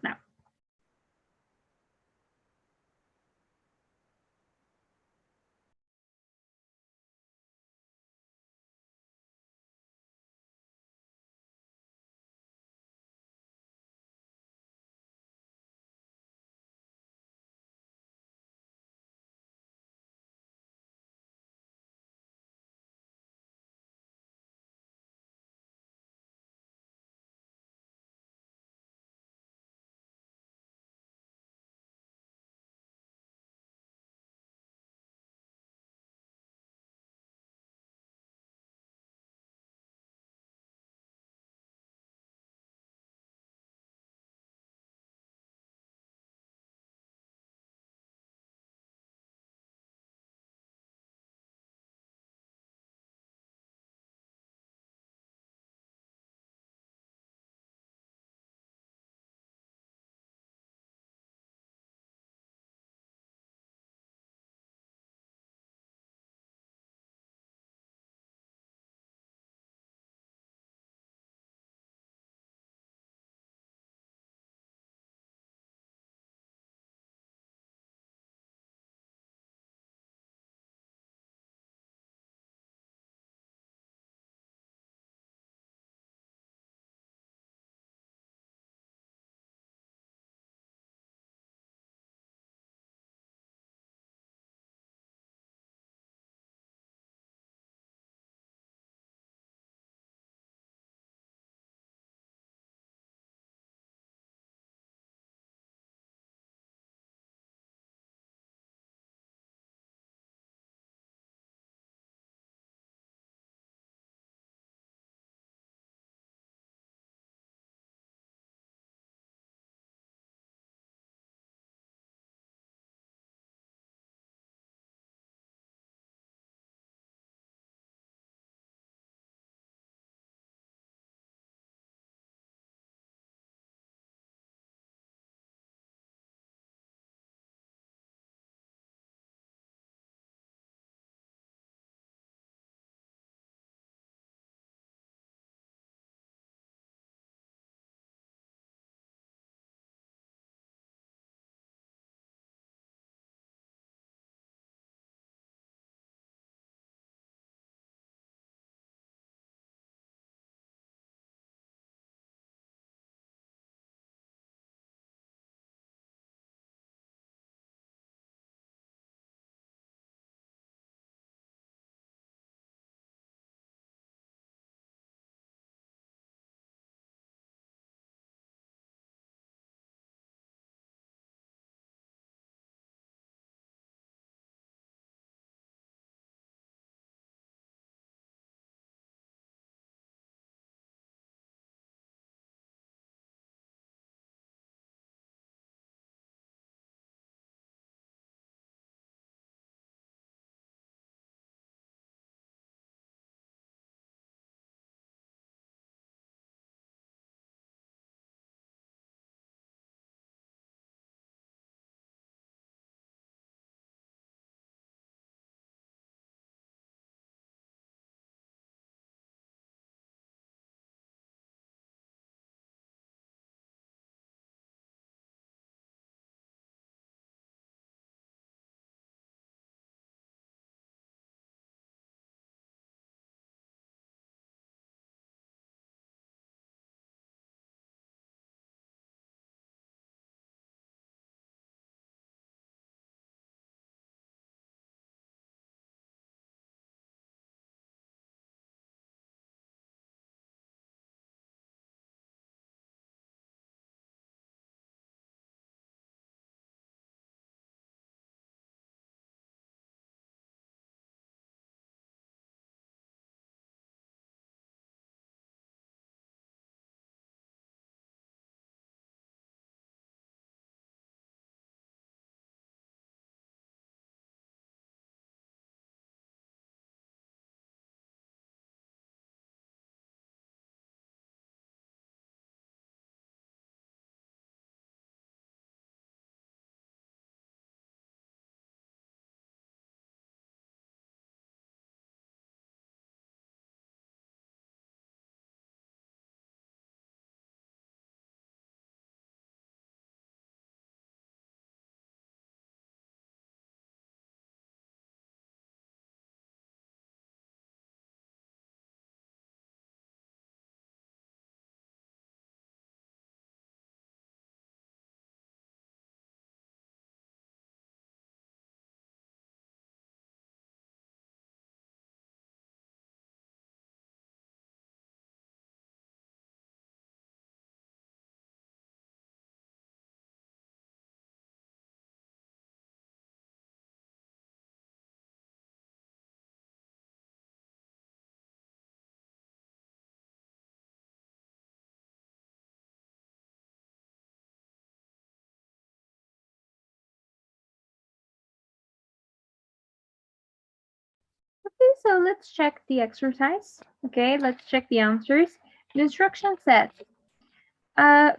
so let's check the exercise. Okay, let's check the answers. The instruction says,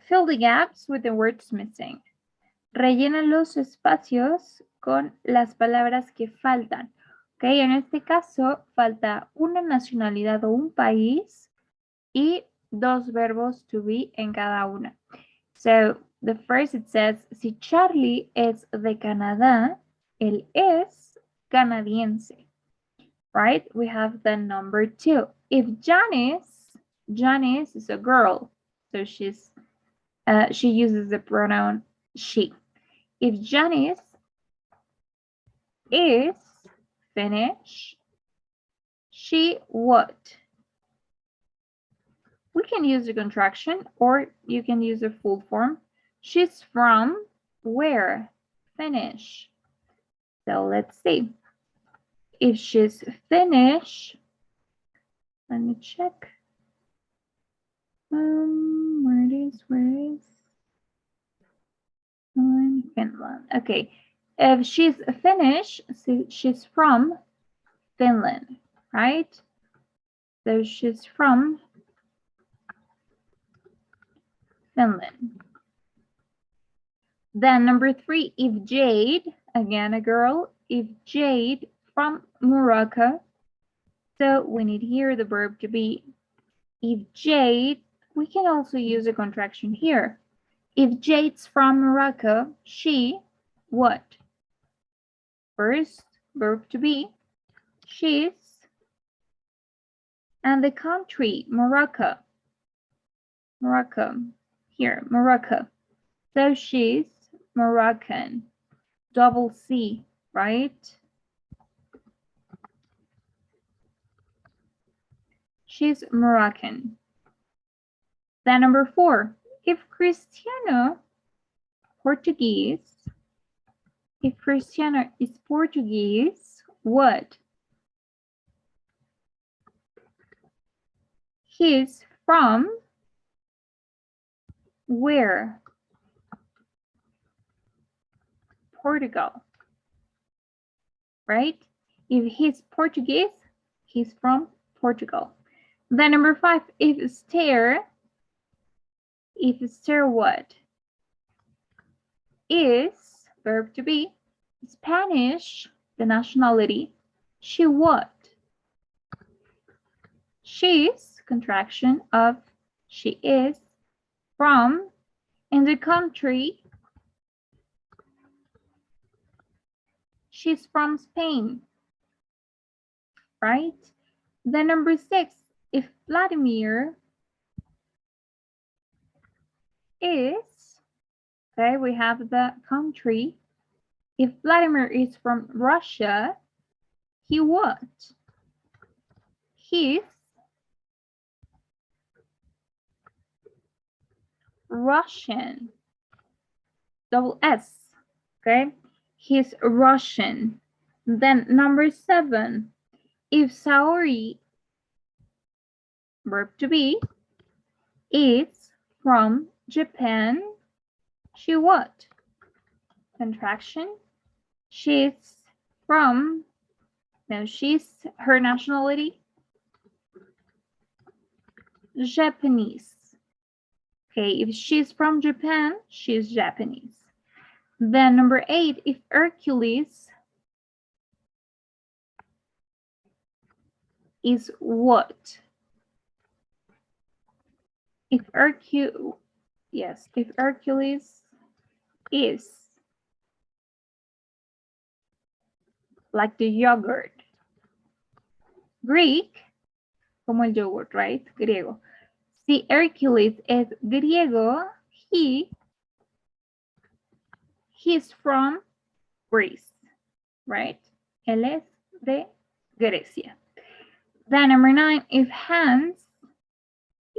fill the gaps with the words missing. Rellena los espacios con las palabras que faltan. Ok, en este caso falta una nacionalidad o un país y dos verbos to be en cada una. So, the first it says, si Charlie es de Canadá, él es canadiense. Right? We have the number 2. If Janice is a girl, so she uses the pronoun she. If Janice is Finnish, she what? We can use the contraction or you can use the full form. She's from where? Finnish. So let's see. If she's Finnish, let me check. Where it is? Finland. Okay. If she's Finnish, she's from Finland, right? So she's from Finland. Then number 3, if Jade, again a girl, if Jade from Morocco, so we need here the verb to be. If Jade, we can also use a contraction here. If Jade's from Morocco, she, what? First, verb to be, she's, and the country, Morocco. Morocco, here, Morocco. So she's Moroccan, double C, right? She's Moroccan. Then number 4, if Cristiano is Portuguese, what? He's from where? Portugal, right? If he's Portuguese, he's from Portugal. Then number 5, if Esther what? Is, verb to be, Spanish, the nationality, she what? She's, contraction of she is, from, in the country, she's from Spain, right? Then number 6, if Vladimir is, okay, we have the country. If Vladimir is from Russia, he what? He's Russian. Double S, okay? He's Russian. Then number 7, if Saori, verb to be, is from Japan, she what? Contraction. She's from, no, she's, her nationality, Japanese. Okay, if she's from Japan, she's Japanese. Then number 8, if Hercules is what? If Hercules is like the yogurt. Greek, como el yogurt, right? Griego. Si Hercules es griego, he's from Greece, right? Él es de Grecia. Then number 9, if Hans,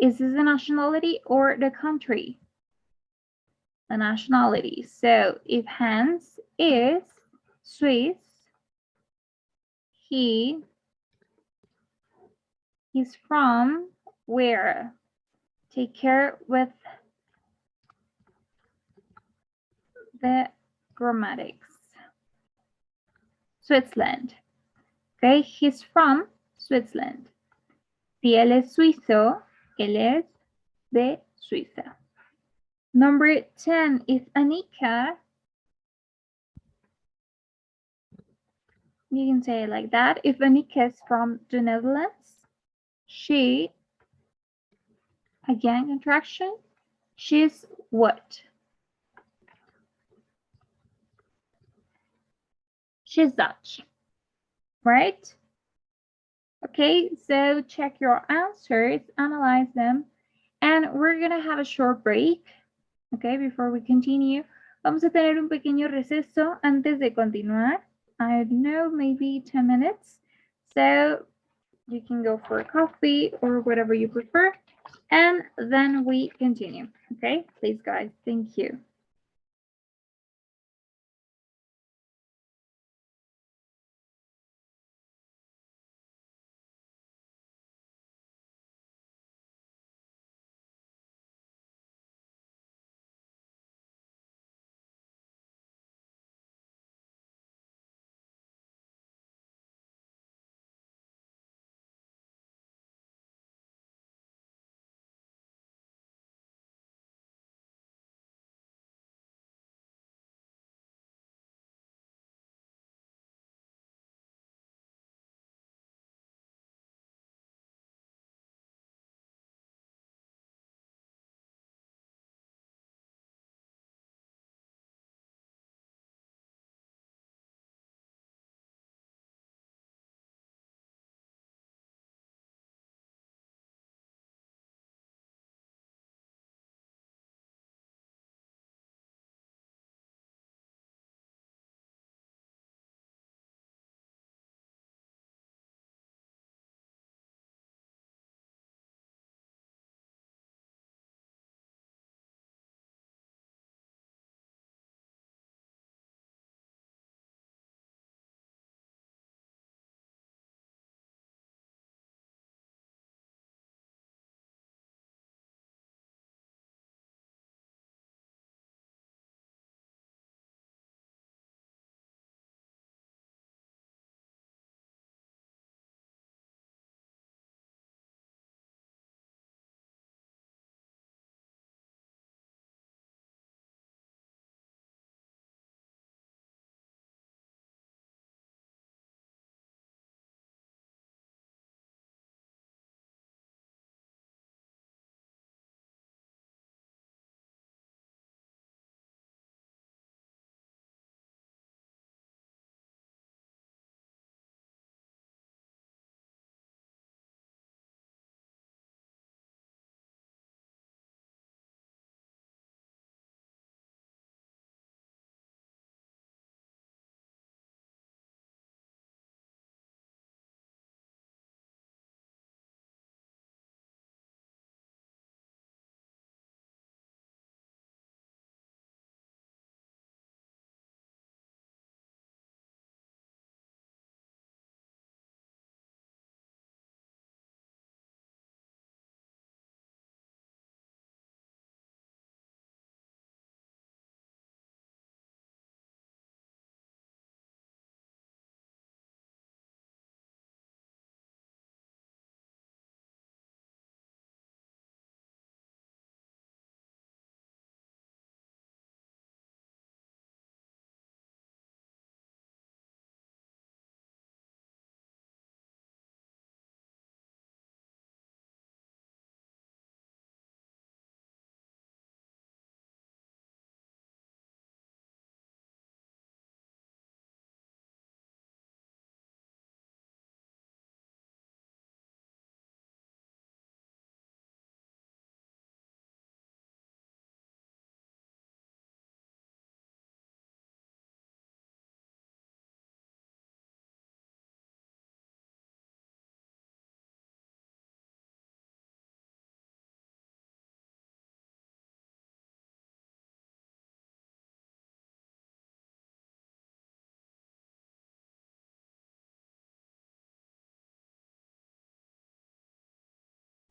is this the nationality or the country? The nationality. So if Hans is Swiss, he's from where? Take care with the grammatics. Switzerland. Okay, he's from Switzerland. Si él es suizo, él es de Suiza. Number 10, if Anika, you can say it like that. If Anika is from the Netherlands, she, again, contraction, she's what? She's Dutch, right? Okay, so check your answers, analyze them, and we're gonna have a short break, okay, before we continue. Vamos a tener un pequeño receso antes de continuar. I don't know, maybe 10 minutes. So you can go for a coffee or whatever you prefer, and then we continue, okay? Please, guys, thank you.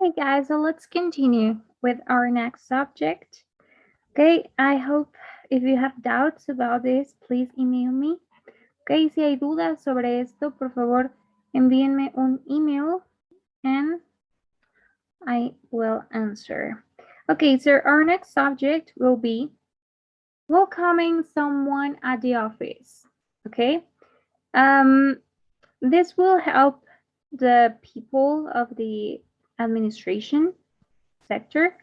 Hey guys, so let's continue with our next subject. Okay, I hope if you have doubts about this, please email me. Okay, si hay dudas sobre esto, por favor, envíenme un email and I will answer. Okay, so our next subject will be welcoming someone at the office. Okay, this will help the people of the administration sector.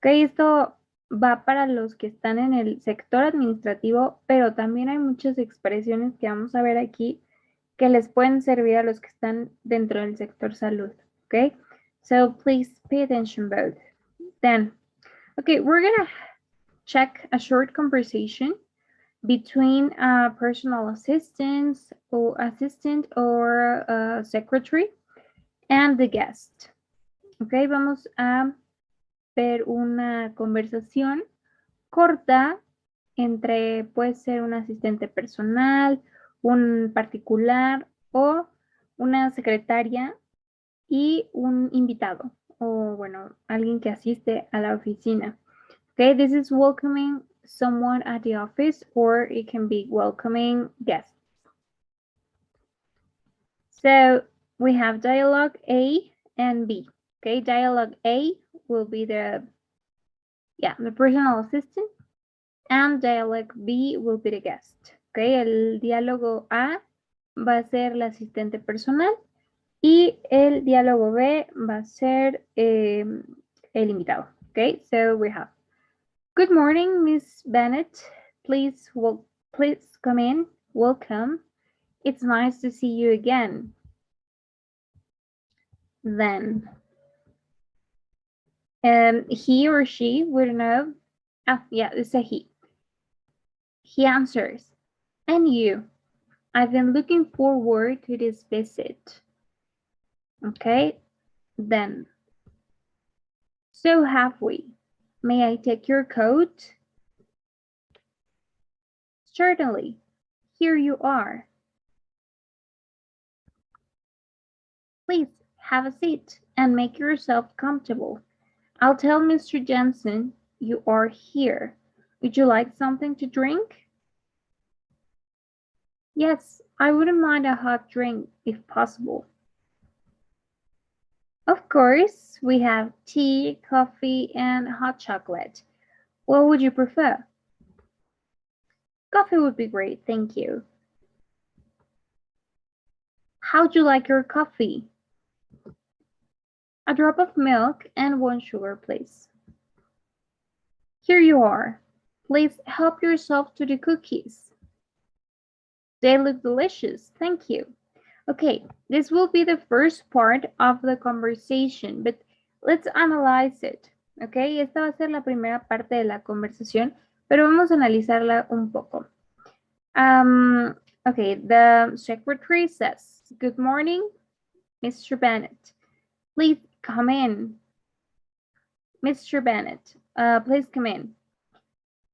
Okay, esto va para los que están en el sector administrativo, pero también hay muchas expresiones que vamos a ver aquí que les pueden servir a los que están dentro del sector salud. Okay, so please pay attention both. Then, okay, we're gonna check a short conversation between a personal assistant or a secretary and the guest. Okay, vamos a ver una conversación corta entre, puede ser un asistente personal, un particular o una secretaria y un invitado o bueno, alguien que asiste a la oficina. Okay, this is welcoming someone at the office or it can be welcoming guests. So we have dialogue A and B. Okay, dialogue A will be the personal assistant and dialogue B will be the guest. Okay, el diálogo A va a ser la asistente personal y el diálogo B va a ser el invitado. Okay, so we have good morning, Miss Bennett. Please come in. Welcome. It's nice to see you again. Then he or she, we don't know. It's a he. He answers, and you? I've been looking forward to this visit. Okay, then. So have we. May I take your coat? Certainly. Here you are. Please have a seat and make yourself comfortable. I'll tell Mr. Jensen you are here. Would you like something to drink? Yes, I wouldn't mind a hot drink if possible. Of course, we have tea, coffee, and hot chocolate. What would you prefer? Coffee would be great, thank you. How'd you like your coffee? A drop of milk and 1 sugar, please. Here you are. Please help yourself to the cookies. They look delicious, thank you. Okay, this will be the first part of the conversation, but let's analyze it. Okay, esta va a ser la primera parte de la conversación, pero vamos a analizarla un poco. Okay, the secretary says, good morning, Mr. Bennett. Please come in. Mr. Bennett, please come in.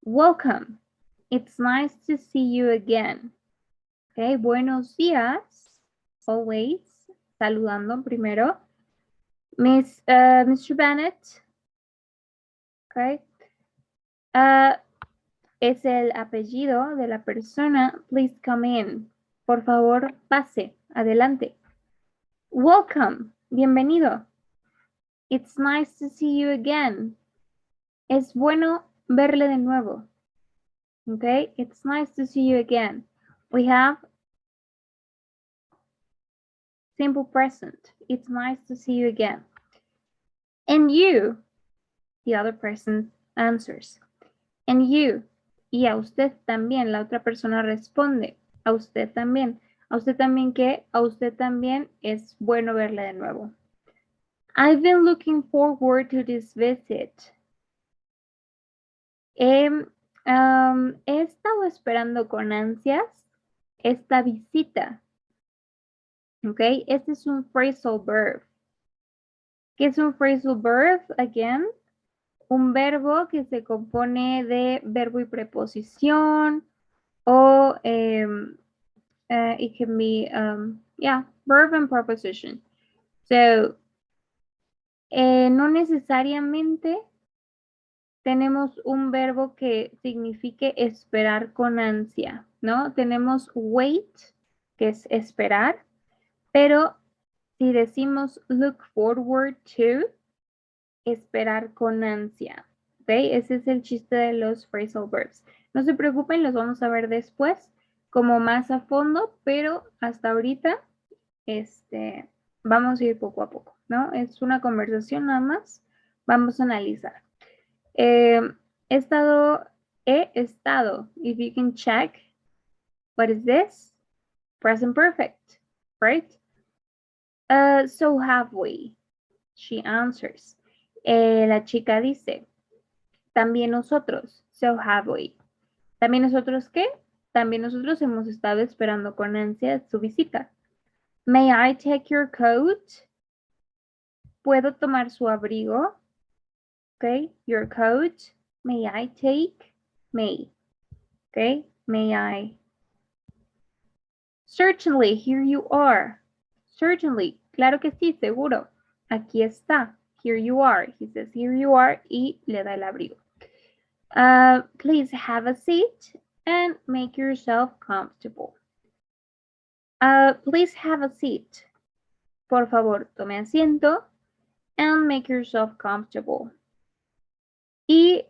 Welcome. It's nice to see you again. Okay, buenos días. Always, saludando primero. Mr. Bennett. Okay. Es el apellido de la persona. Please come in. Por favor, pase. Adelante. Welcome. Bienvenido. It's nice to see you again. Es bueno verle de nuevo. Okay. It's nice to see you again. We have simple present. It's nice to see you again. And you, the other person answers. And you, y a usted también, la otra persona responde. A usted también. ¿A usted también qué? A usted también es bueno verle de nuevo. I've been looking forward to this visit. He estado esperando con ansias esta visita. Ok, este es un phrasal verb. ¿Qué es un phrasal verb? Again, un verbo que se compone de verbo y preposición o it can be, verb and preposition. So, no necesariamente tenemos un verbo que signifique esperar con ansia, ¿no? Tenemos wait, que es esperar, Pero si decimos look forward to, esperar con ansia. ¿Ok? Ese es el chiste de los phrasal verbs. No se preocupen, los vamos a ver después como más a fondo, pero hasta ahorita vamos a ir poco a poco, ¿no? Es una conversación nada más. Vamos a analizar. He estado, if you can check, what is this? Present perfect, right? So have we, she answers. La chica dice, también nosotros, so have we. ¿También nosotros qué? También nosotros hemos estado esperando con ansia su visita. May I take your coat? ¿Puedo tomar su abrigo? Okay, your coat. May I take? May. Okay, may I? Certainly, here you are. Certainly, claro que sí, seguro. Aquí está. Here you are. He says, here you are, y le da el abrigo. Please have a seat and make yourself comfortable. Please have a seat. Por favor, tome asiento and make yourself comfortable. Y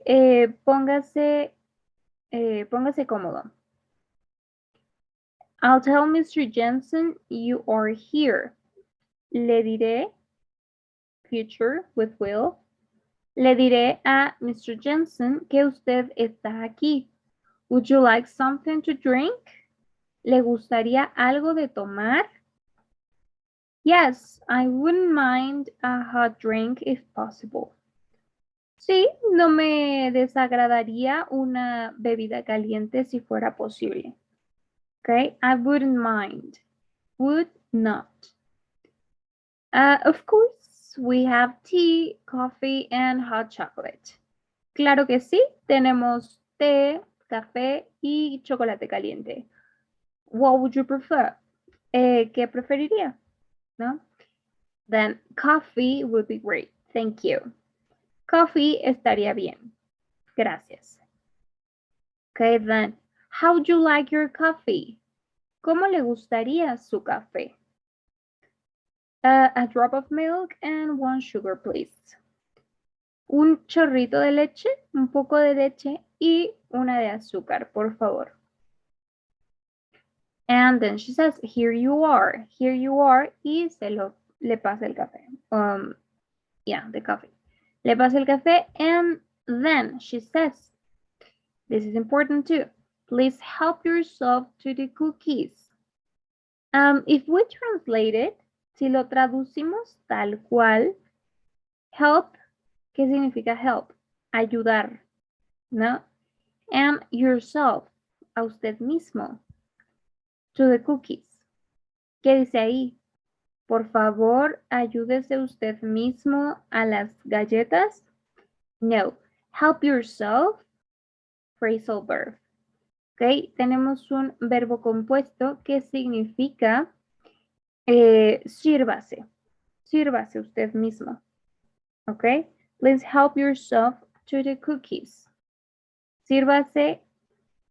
póngase cómodo. I'll tell Mr. Jensen you are here. Le diré, future with will, le diré a Mr. Jensen que usted está aquí. Would you like something to drink? ¿Le gustaría algo de tomar? Yes, I wouldn't mind a hot drink if possible. Sí, no me desagradaría una bebida caliente si fuera posible. Okay, I wouldn't mind. Would not. Of course, we have tea, coffee, and hot chocolate. Claro que sí, tenemos té, café y chocolate caliente. What would you prefer? ¿Qué preferiría? ¿No? Then coffee would be great. Thank you. Coffee estaría bien. Gracias. Okay, then how would you like your coffee? ¿Cómo le gustaría su café? A drop of milk and 1 sugar, please. Un chorrito de leche, un poco de leche y una de azúcar, por favor. And then she says, here you are, y le pasa el café. The coffee. Le pasa el café, and then she says, this is important too, please help yourself to the cookies. If we translate it, si lo traducimos tal cual, help, ¿qué significa help? Ayudar, ¿no? And yourself, a usted mismo, to the cookies. ¿Qué dice ahí? Por favor, ayúdese usted mismo a las galletas. No, help yourself, phrasal verb. Ok, tenemos un verbo compuesto que significa sírvase usted mismo. Ok, please help yourself to the cookies. Sírvase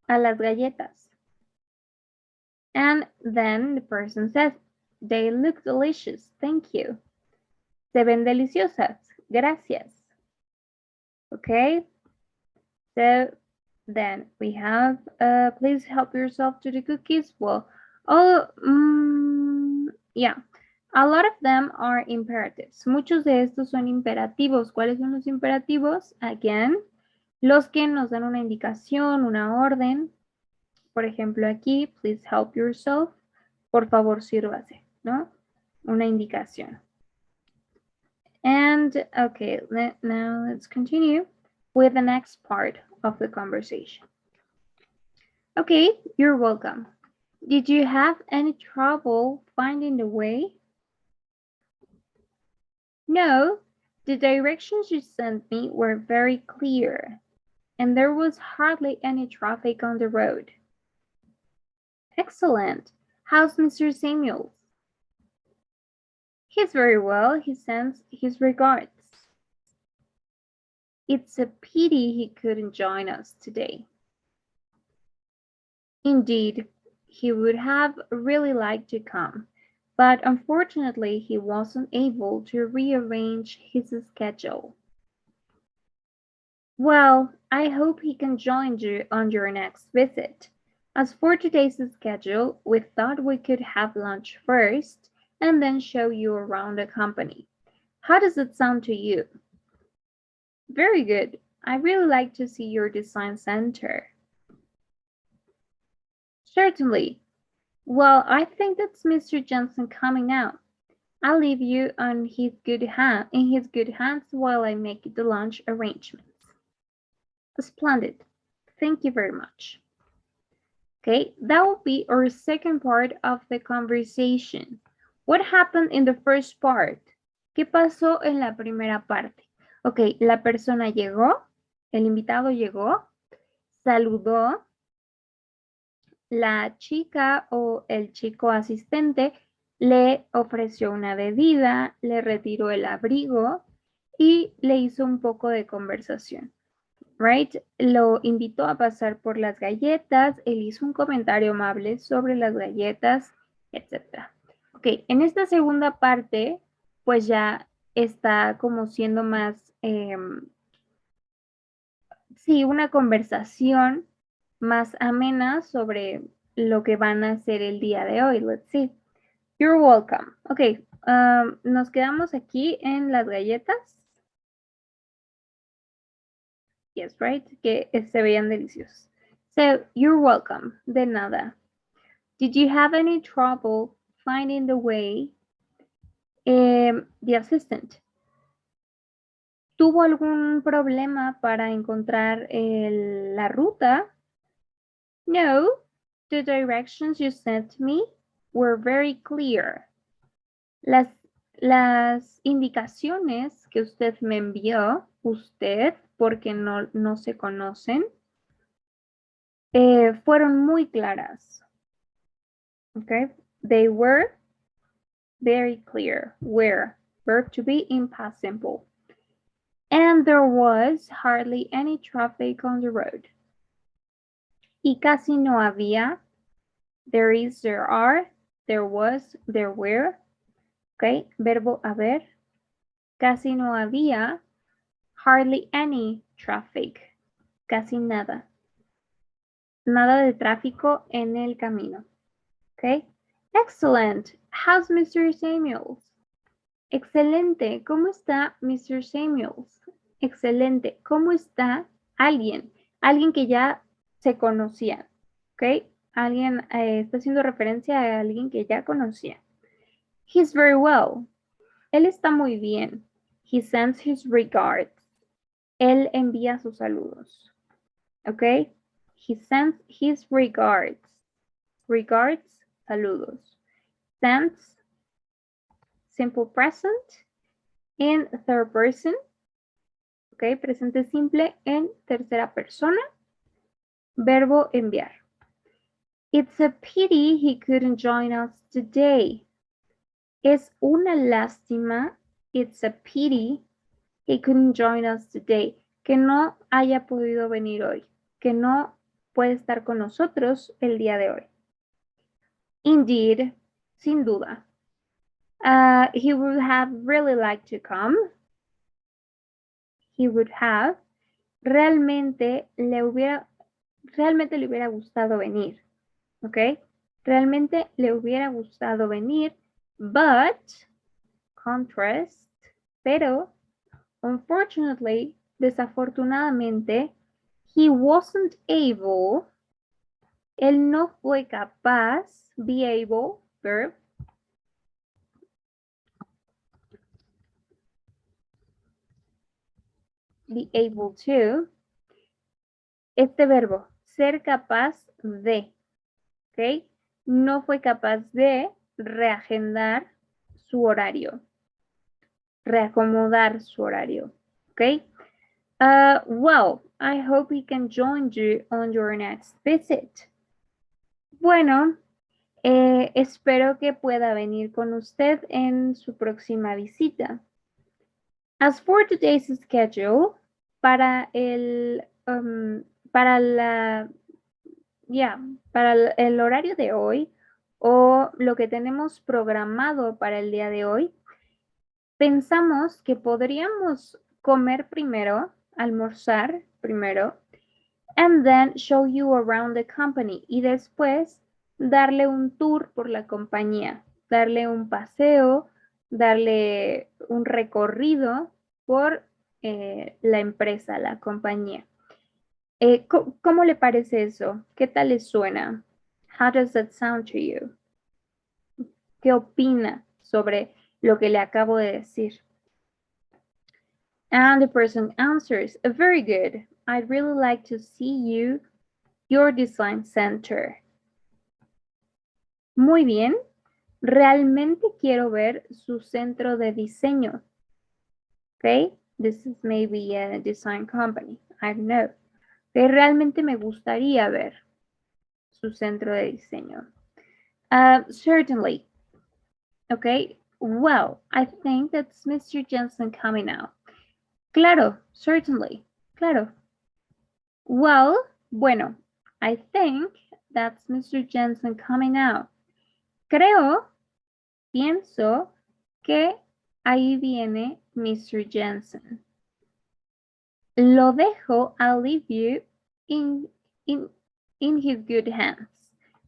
a las galletas. And then the person says, they look delicious, thank you. Se ven deliciosas, gracias. Okay, so then we have, please help yourself to the cookies. Well, yeah, a lot of them are imperatives. Muchos de estos son imperativos. ¿Cuáles son los imperativos? Again, los que nos dan una indicación, una orden. Por ejemplo, aquí, please help yourself. Por favor, sírvase, ¿no? Una indicación. And, okay, now let's continue with the next part of the conversation. Okay, you're welcome. Did you have any trouble finding the way? No, the directions you sent me were very clear, and there was hardly any traffic on the road. Excellent. How's Mr. Samuels? He's very well. He sends his regards. It's a pity he couldn't join us today. Indeed, he would have really liked to come, but unfortunately he wasn't able to rearrange his schedule. Well, I hope he can join you on your next visit. As for today's schedule, we thought we could have lunch first and then show you around the company. How does it sound to you? Very good. I really like to see your design center. Certainly. Well, I think that's Mr. Johnson coming out. I'll leave you in his good hands while I make the lunch arrangements. Splendid. Thank you very much. Okay, that will be our second part of the conversation. What happened in the first part? ¿Qué pasó en la primera parte? Ok, la persona llegó, el invitado llegó, saludó, la chica o el chico asistente le ofreció una bebida, le retiró el abrigo y le hizo un poco de conversación. Right? Lo invitó a pasar por las galletas, él hizo un comentario amable sobre las galletas, etc. Ok, en esta segunda parte, pues ya está como siendo más, sí, una conversación más amena sobre lo que van a hacer el día de hoy. Let's see. You're welcome. Ok, nos quedamos aquí en las galletas. Yes, right? Que se veían deliciosos. So, you're welcome. De nada. Did you have any trouble finding the way? The assistant. ¿Tuvo algún problema para encontrar la ruta? No, the directions you sent me were very clear. Las indicaciones que usted me envió, porque no se conocen, fueron muy claras. Okay, they were very clear. Were, verb to be in past simple. And there was hardly any traffic on the road. Y casi no había. There is, there are, there was, there were. Okay, verbo haber. Casi no había. Hardly any traffic. Casi nada. Nada de tráfico en el camino. Okay, excellent. How's Mr. Samuels? Excelente. ¿Cómo está Mr. Samuels? Excelente. ¿Cómo está alguien? Alguien que ya se conocía. ¿Ok? Alguien está haciendo referencia a alguien que ya conocía. He's very well. Él está muy bien. He sends his regards. Él envía sus saludos. ¿Ok? He sends his regards. Regards, saludos. Sends, simple present. In third person. Ok, presente simple en tercera persona. Verbo enviar. It's a pity he couldn't join us today. Es una lástima. It's a pity he couldn't join us today. Que no haya podido venir hoy. Que no puede estar con nosotros el día de hoy. Indeed, sin duda. He would have really liked to come. He would have. Realmente le hubiera gustado venir. ¿Ok? Realmente le hubiera gustado venir, but, contrast, pero, unfortunately, desafortunadamente, he wasn't able, él no fue capaz, be able, verb, be able to, este verbo, ser capaz de, ¿ok? No fue capaz de reagendar su horario, reacomodar su horario, ¿ok? Well, I hope he can join you on your next visit. Bueno, espero que pueda venir con usted en su próxima visita. As for today's schedule, para el horario de hoy, o lo que tenemos programado para el día de hoy, pensamos que podríamos comer primero, almorzar primero, and then show you around the company, y después darle un tour por la compañía, darle un paseo, darle un recorrido por la empresa, la compañía. ¿Cómo le parece eso? ¿Qué tal le suena? How does that sound to you? ¿Qué opina sobre lo que le acabo de decir? And the person answers, very good. I'd really like to see your design center. Muy bien. Realmente quiero ver su centro de diseño. Okay, this is maybe a design company. I don't know. Okay, realmente me gustaría ver su centro de diseño. Certainly. Okay, well, I think that's Mr. Jensen coming now. Claro, certainly. Claro. Well, bueno, I think that's Mr. Jensen coming now. Creo, pienso que ahí viene Mr. Jensen. Lo dejo, I'll leave you in his good hands.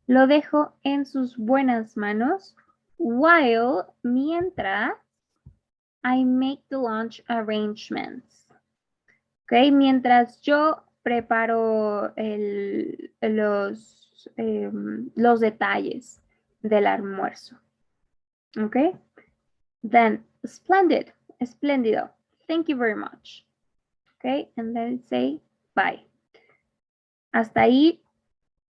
Lo dejo en sus buenas manos while, mientras, I make the lunch arrangements. Okay, mientras yo preparo los detalles del almuerzo. Okay, then splendid, espléndido. Thank you very much. Okay, and then say bye. Hasta ahí,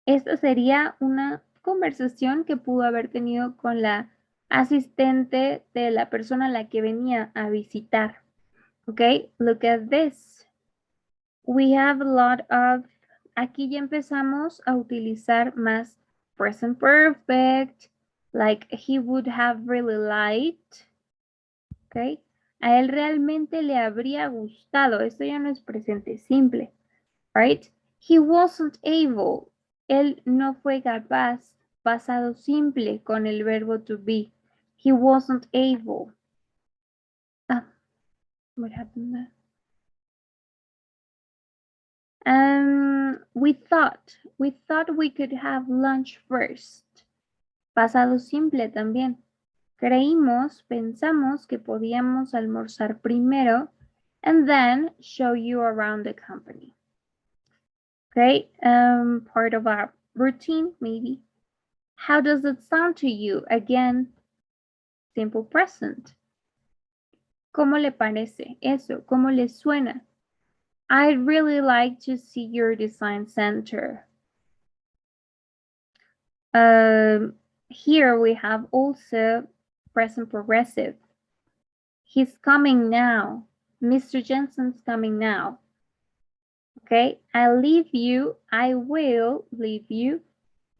esta sería una conversación que pudo haber tenido con la asistente de la persona a la que venía a visitar. Okay, look at this. We have a lot of, aquí ya empezamos a utilizar más present perfect, like he would have really liked. Okay, a él realmente le habría gustado. Esto ya no es presente simple, right? He wasn't able. Él no fue capaz. Pasado simple con el verbo to be. He wasn't able. Ah, what happened there? We thought we could have lunch first. Pasado simple también. Creímos, pensamos que podíamos almorzar primero and then show you around the company. Okay, part of our routine, maybe. How does it sound to you? Again, simple present. ¿Cómo le parece eso? ¿Cómo le suena? I'd really like to see your design center. Here we have also present progressive. He's coming now. Mr. Jensen's coming now. Okay, I will leave you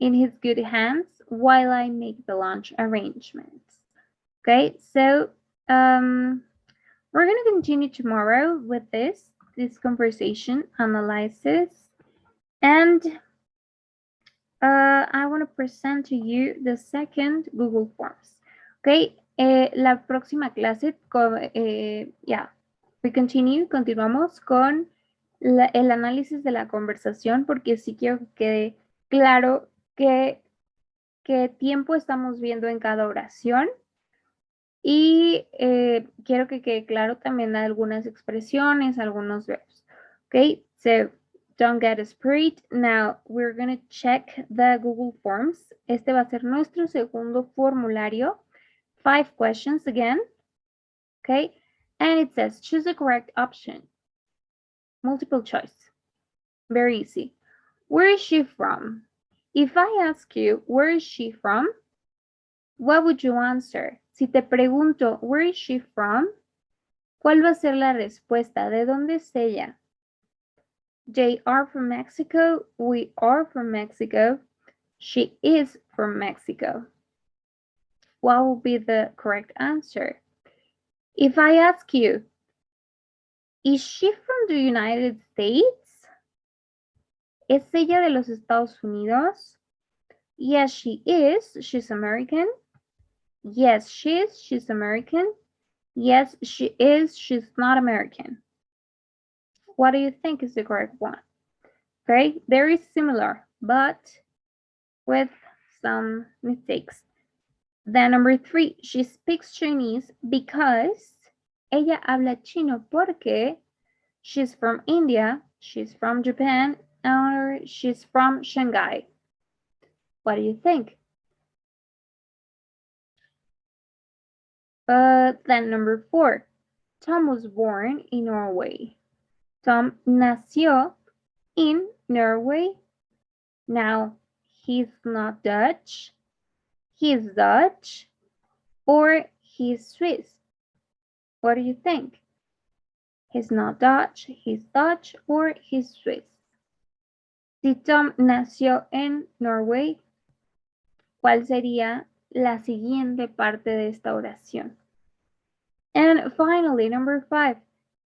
in his good hands while I make the lunch arrangements. Okay, so we're going to continue tomorrow with this conversation analysis, and I want to present to you the second Google Forms. Okay, la próxima clase, continuamos con el análisis de la conversación, porque sí quiero que quede claro qué tiempo estamos viendo en cada oración. Y quiero que quede claro también algunas expresiones, algunos verbos. Okay, so don't get desperate. Now we're going to check the Google Forms. Este va a ser nuestro segundo formulario. 5 questions again. Okay, and it says choose the correct option. Multiple choice. Very easy. Where is she from? If I ask you, where is she from? What would you answer? Si te pregunto, where is she from? ¿Cuál va a ser la respuesta? ¿De dónde es ella? They are from Mexico. We are from Mexico. She is from Mexico. What will be the correct answer? If I ask you, is she from the United States? ¿Es ella de los Estados Unidos? Yes, she is. She's American. Yes, she is. She's American. Yes, she is. She's not American. What do you think is the correct one? Okay, very similar, but with some mistakes. Then number 3, she speaks Chinese because ella habla chino porque she's from India, she's from Japan, or she's from Shanghai. What do you think? Then number 4, Tom was born in Norway. Tom nació in Norway. Now, he's not Dutch, he's Dutch, or he's Swiss. What do you think? He's not Dutch, he's Dutch, or he's Swiss. Si Tom nació en Norway, ¿cuál sería la siguiente parte de esta oración? And finally, number 5,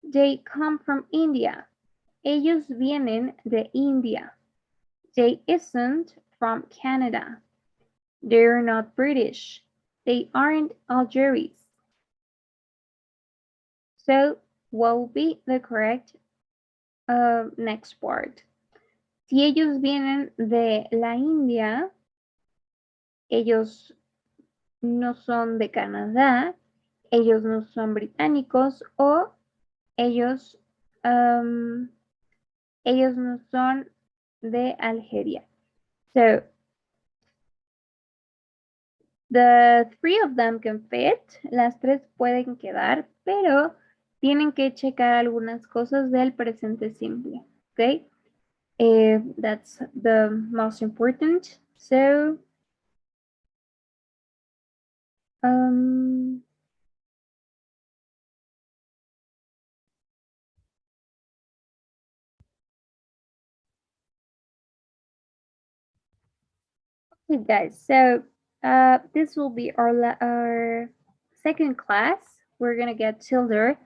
they come from India. Ellos vienen de India. They isn't from Canada. They're not British. They aren't Algerians. So, what will be the correct next part? Si ellos vienen de la India, ellos no son de Canadá, ellos no son británicos o ellos, ellos no son de Algeria. So, the 3 of them can fit, las 3 pueden quedar, pero tienen que checar algunas cosas del presente simple, ¿ok? That's the most important. So, okay, guys. So, this will be our second class. We're gonna get till there.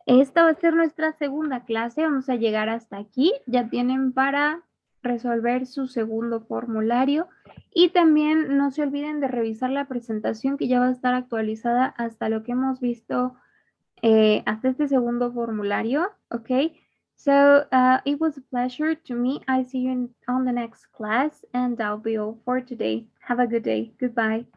Esta va a ser nuestra segunda clase. Vamos a llegar hasta aquí. Ya tienen para resolver su segundo formulario. Y también no se olviden de revisar la presentación que ya va a estar actualizada hasta lo que hemos visto, hasta este segundo formulario. Okay. So it was a pleasure to me. I see you on the next class, and that'll be all for today. Have a good day. Goodbye.